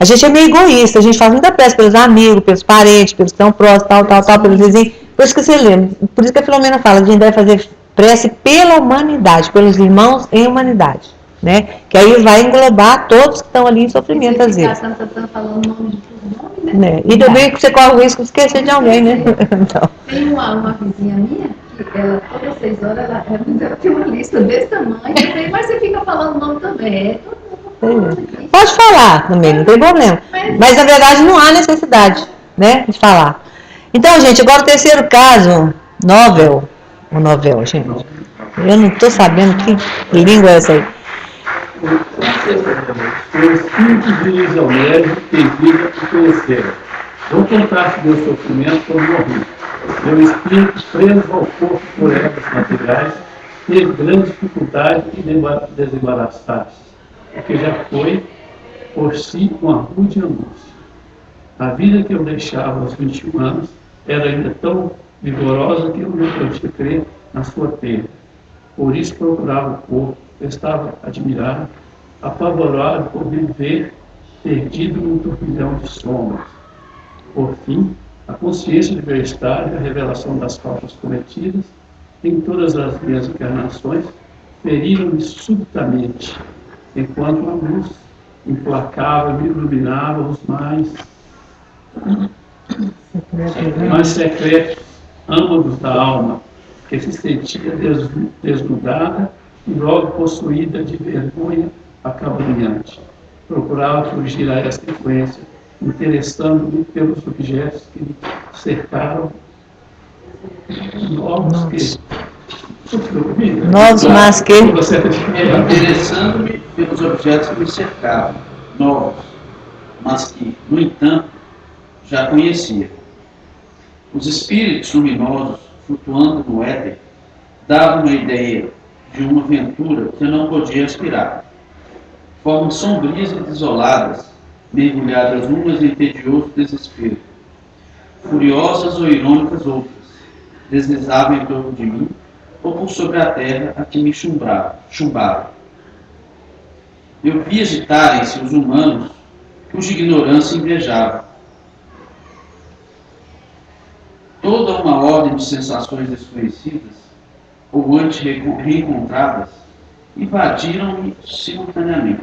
A gente é meio egoísta, a gente faz muita prece pelos amigos, pelos parentes, pelos que estão próximos, tal, pelos vizinhos. Por isso que você lembra, por isso que a Filomena fala, a gente deve fazer prece pela humanidade, pelos irmãos em humanidade, né? Que aí vai englobar todos que estão ali em sofrimento às vezes. Falando nome de todo nome, né? E também você corre o risco de esquecer de alguém, né? Então. Tem uma vizinha minha, que ela, todas 6 horas, ela tem uma lista desse tamanho, mas você fica falando o nome também. Pode falar também, não tem problema. Mas na verdade não há necessidade, né, de falar. Então, gente, agora o terceiro caso Novel. O novel, gente. Eu não estou sabendo que língua é essa aí. O espírito dirige ao médico que vida por conhecer. Não contasse meu sofrimento por morrer. Meu espírito, preso ao corpo por ervas materiais, teve grande dificuldade em desembaraçar-se, porque já foi, por si, uma rude angústia. A vida que eu deixava aos 21 anos era ainda tão vigorosa que eu não podia crer na sua perda. Por isso procurava o corpo, estava admirado, apavorado por viver perdido num turbilhão de sombras. Por fim, a consciência universitária, a revelação das faltas cometidas em todas as minhas encarnações, feriram-me subitamente, enquanto a luz implacável me iluminava os mais secretos âmbulos da alma, que se sentia desnudada e logo possuída de vergonha acabrunhante. Procurava fugir a esta influência, interessando-me pelos objetos que me cercaram, novos mas que... Interessando-me pelos objetos que me cercavam, novos, mas que, no entanto, já conhecia. Os espíritos luminosos, flutuando no éter, davam uma ideia de uma aventura que eu não podia aspirar. Formas sombrias e desoladas, mergulhadas umas em tedioso desespero. Furiosas ou irônicas outras, deslizavam em torno de mim, ou por sobre a terra a que me chumbava. Eu vi agitarem-se os humanos, cuja ignorância invejava. Toda uma ordem de sensações desconhecidas, ou antes reencontradas, invadiram-me simultaneamente.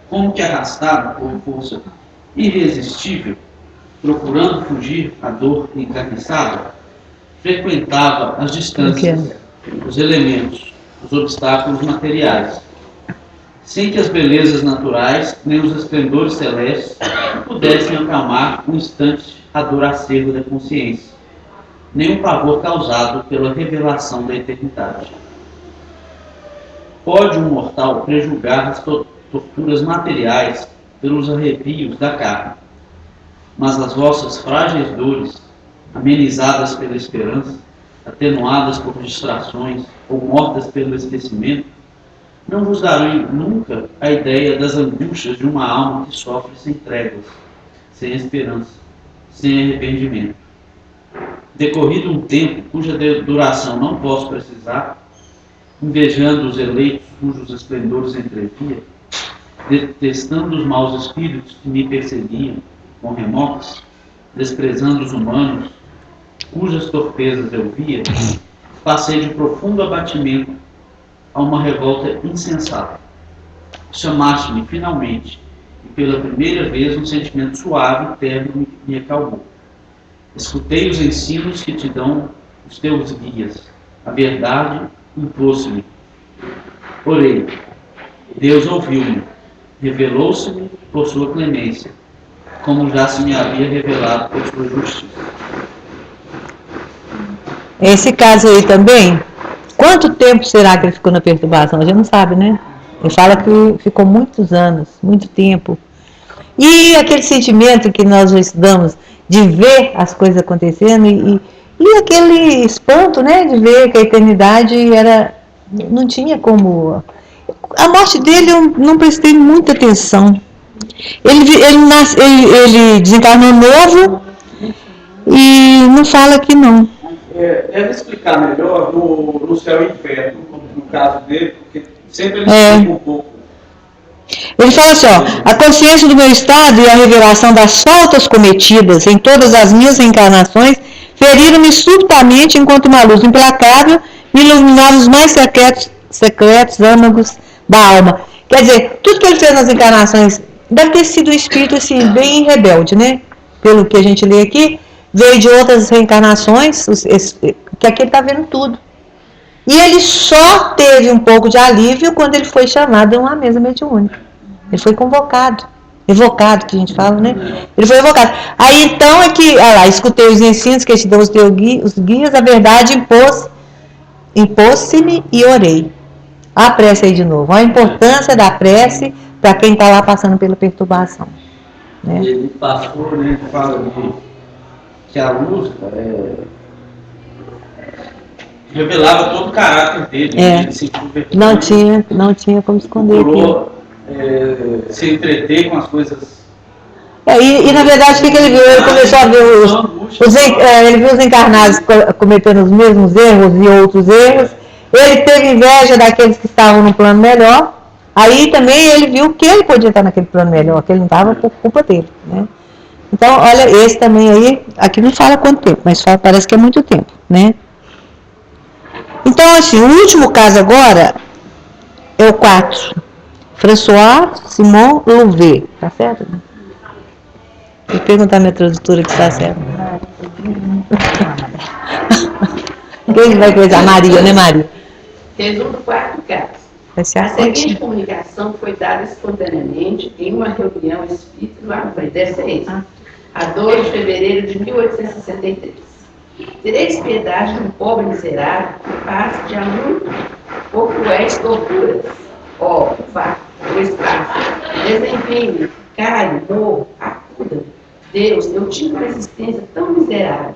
Como que arrastado por força irresistível, procurando fugir à dor encarniçada, frequentava as distâncias, os elementos, os obstáculos materiais, sem que as belezas naturais nem os esplendores celestes pudessem acalmar um instante a dor acerba da consciência, nem o pavor causado pela revelação da eternidade. Pode um mortal prejulgar as torturas materiais pelos arrepios da carne, mas as vossas frágeis dores, amenizadas pela esperança, atenuadas por distrações ou mortas pelo esquecimento, não vos darão nunca a ideia das angústias de uma alma que sofre sem tréguas, sem esperança, sem arrependimento. Decorrido um tempo cuja duração não posso precisar, invejando os eleitos cujos esplendores entrevia, detestando os maus espíritos que me perseguiam com remotos, desprezando os humanos, cujas torpezas eu via, passei de profundo abatimento a uma revolta insensata. Chamaste-me finalmente, e pela primeira vez um sentimento suave e terno me acalmou. Escutei os ensinos que te dão os teus guias. A verdade impôs-me. Orei. Deus ouviu-me. Revelou-se-me por sua clemência, como já se me havia revelado por sua justiça. Esse caso aí também, quanto tempo será que ele ficou na perturbação? A gente não sabe, né? Ele fala que ficou muitos anos, muito tempo. E aquele sentimento que nós já estudamos, de ver as coisas acontecendo e aquele espanto, né, de ver que a eternidade não tinha como... A morte dele eu não prestei muita atenção. Ele desencarnou novo e não fala aqui não. Deve explicar melhor no céu e inferno, no caso dele, porque sempre ele explica um pouco. Ele fala assim, ó, a consciência do meu estado e a revelação das faltas cometidas em todas as minhas reencarnações feriram-me subitamente enquanto uma luz implacável me iluminava os mais secretos âmagos da alma. Quer dizer, tudo que ele fez nas encarnações deve ter sido um espírito assim, bem rebelde, né? Pelo que a gente lê aqui, veio de outras reencarnações, que aqui ele está vendo tudo. E ele só teve um pouco de alívio quando ele foi chamado a uma mesa mediúnica. Ele foi convocado. evocado, que a gente fala, né? Ele foi evocado. Aí então é que, olha lá, escutei os ensinos que te deu os guias, a verdade impôs-se-me e orei. A prece aí de novo, a importância da prece para quem está lá passando pela perturbação. Né? Ele passou, né, fala que a luz revelava todo o caráter dele. Ele se não tinha como esconder aquilo. Se entreter com as coisas. E na verdade, o que ele viu? Ele começou a ver ele viu os encarnados cometendo os mesmos erros e outros erros. Ele teve inveja daqueles que estavam no plano melhor. Aí também ele viu que ele podia estar naquele plano melhor, que ele não estava por culpa dele. Né? Então, olha, esse também aí, aqui não fala quanto tempo, mas parece que é muito tempo. Né? Então, assim, o último caso agora é o 4. François Simon Louvet. Tá certo? Vou perguntar à minha tradutora que está certo. Quem vai coisar? Maria, né, Maria? Resumo do 4 caso. A seguinte comunicação foi dada espontaneamente em uma reunião espírita no Havaí, a 2 de fevereiro de 1863. Tereis piedade de um pobre miserável que passa de há muito por cruéis torturas. Ó, o espaço, desempenho, caio, morro, acuda. Deus, eu tive uma existência tão miserável.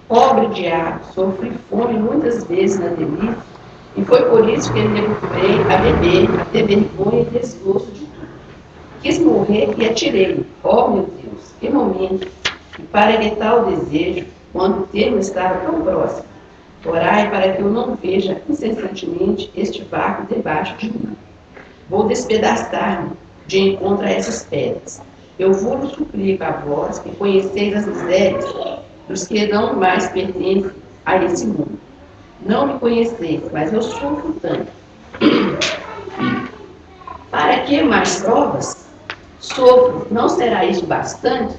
Pobre diabo, sofri fome muitas vezes na delícia, e foi por isso que me recuperei a beber, a ter vergonha e desgosto de tudo. Quis morrer e atirei. Ó, meu Deus, que momento! E para que tal desejo, quando o termo estava tão próximo, orai para que eu não veja incessantemente este vácuo debaixo de mim. Vou despedaçar-me de encontro a essas pedras. Eu vos suplico a vós que conheceis as misérias dos que não mais pertencem a esse mundo. Não me conheceis, mas eu sofro tanto. Para que mais provas? Sofro, não será isso bastante?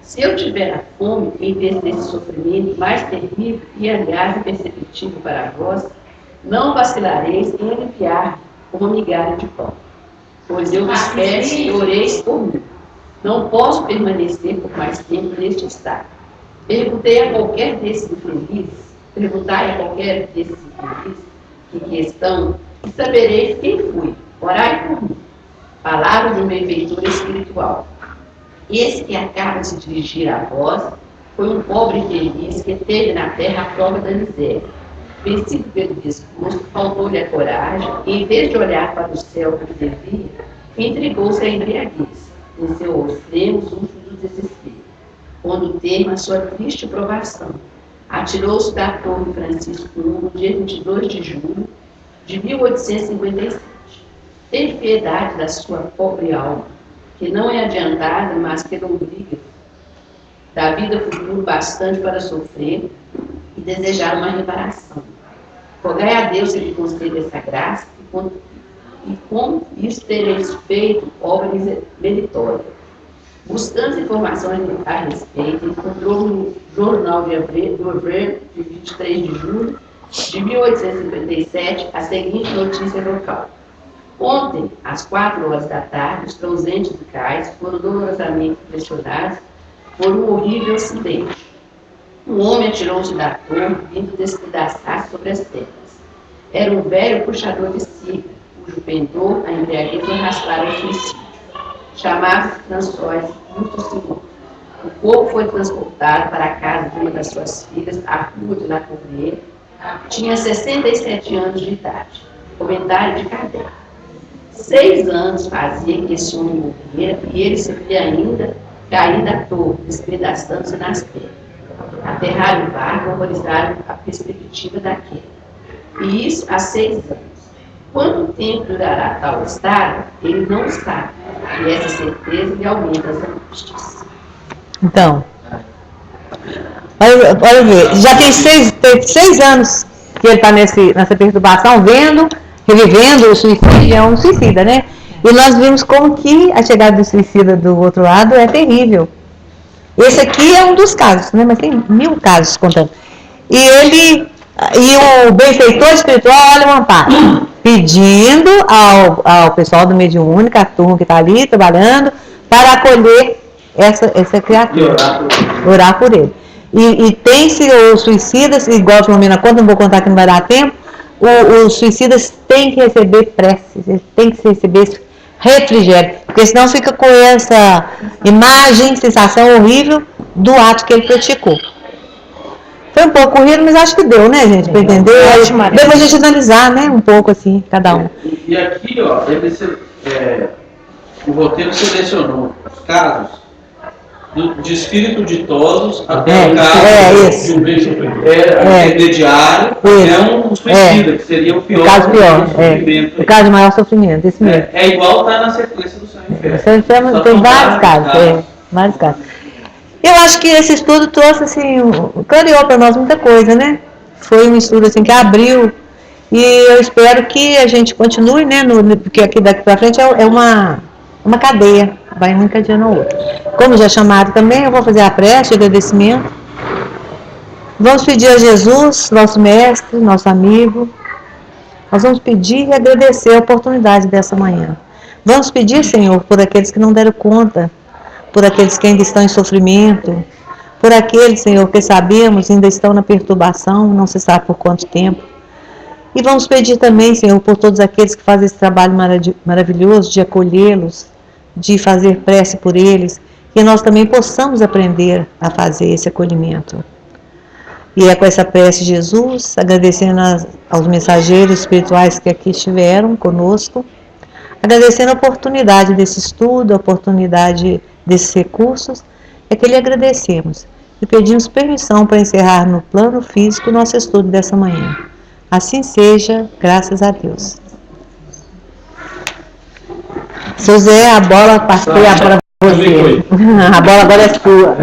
Se eu tiver a fome, em vez desse sofrimento mais terrível e, aliás, imperceptível para vós, não vacilareis em aliviar uma migalha de pão. Pois eu vos peço e oreis por mim. Não posso permanecer por mais tempo neste estado. Perguntai a qualquer desses infelizes que estão, e sabereis quem fui. Orai por mim. Palavra de um benfeitor espiritual. Esse que acaba de se dirigir a vós foi um pobre infeliz que teve na terra a prova da miséria. Vencido pelo desgosto, faltou-lhe a coragem e, em vez de olhar para o céu como devia, entregou-se à embriaguez, em seu extremo último do desespero. Quando teme a sua triste provação, atirou-se da torre Francisco I no dia 22 de julho de 1857. Teve piedade da sua pobre alma, que não é adiantada, mas que não briga, da vida futuro bastante para sofrer e desejar uma reparação. Rogai a Deus que lhe conceda essa graça e com isso tereis feito obra meritória. Buscando informações a respeito, encontrou no Jornal de Abril, de 23 de julho de 1857, a seguinte notícia local. Ontem, às 4 horas da tarde, os transentes do cais foram dolorosamente impressionados por um horrível acidente. Um homem atirou-se da torre, vindo despedaçar sobre as pedras. Era um velho puxador de cigarro, cujo pendor, a embriaguez, arrastaram ao suicídio. Chamava-se François Simon. O corpo foi transportado para a casa de uma das suas filhas, a rua de La Couvrier. Tinha 67 anos de idade. Comentário de Kardec. 6 anos fazia que esse homem morrera e ele se via ainda cair da torre, despedaçando-se nas pedras. Aterraram o barco, horrorizaram a perspectiva da queda. E isso há 6 anos. Quanto tempo durará tal estado, ele não sabe. E essa certeza lhe aumenta as angústias. Então, olha ver, já tem 6 anos que ele está nessa perturbação, revivendo o suicídio, é um suicida, né? E nós vimos como que a chegada do suicida do outro lado é terrível. Esse aqui é um dos casos, né? Mas tem 1000 casos contando. E o benfeitor espiritual, olha o amparo, pedindo ao pessoal do Mediúnica, a turma que está ali trabalhando, para acolher essa criatura. Orar por ele. E tem-se os suicidas, igual a Filomena conta, não vou contar que não vai dar tempo, os suicidas têm que receber preces, eles têm que receber esse refrigério, porque senão fica com essa imagem, sensação horrível do ato que ele praticou. Foi um pouco corrido, mas acho que deu, né, gente, para entender. Depois a gente analisar, né, um pouco assim, cada um. E aqui, ó, o roteiro selecionou os casos de espírito ditosos até o caso de um beijo intermediário, até um suicida, que seria o pior. O caso pior, o caso de maior sofrimento, esse mesmo. É igual tá na sequência do Céu e Inferno. O Céu e Inferno tem vários casos, vários casos. Eu acho que esse estudo trouxe, assim, clareou para nós muita coisa, né? Foi um estudo, assim, que abriu, e eu espero que a gente continue, né? Porque aqui daqui para frente é uma cadeia, vai um encadeando ao outro. Como já chamaram também, eu vou fazer a prece de agradecimento. Vamos pedir a Jesus, nosso mestre, nosso amigo. Nós vamos pedir e agradecer a oportunidade dessa manhã. Vamos pedir, Senhor, por aqueles que não deram conta, por aqueles que ainda estão em sofrimento, por aqueles, Senhor, que sabemos ainda estão na perturbação, não se sabe por quanto tempo. E vamos pedir também, Senhor, por todos aqueles que fazem esse trabalho maravilhoso de acolhê-los, de fazer prece por eles, que nós também possamos aprender a fazer esse acolhimento. E é com essa prece, Jesus, agradecendo aos mensageiros espirituais que aqui estiveram conosco, agradecendo a oportunidade desse estudo, a oportunidade desses recursos, é que lhe agradecemos e pedimos permissão para encerrar no plano físico o nosso estudo dessa manhã. Assim seja, graças a Deus. Seu Zé, a bola passei para você. A bola agora é sua.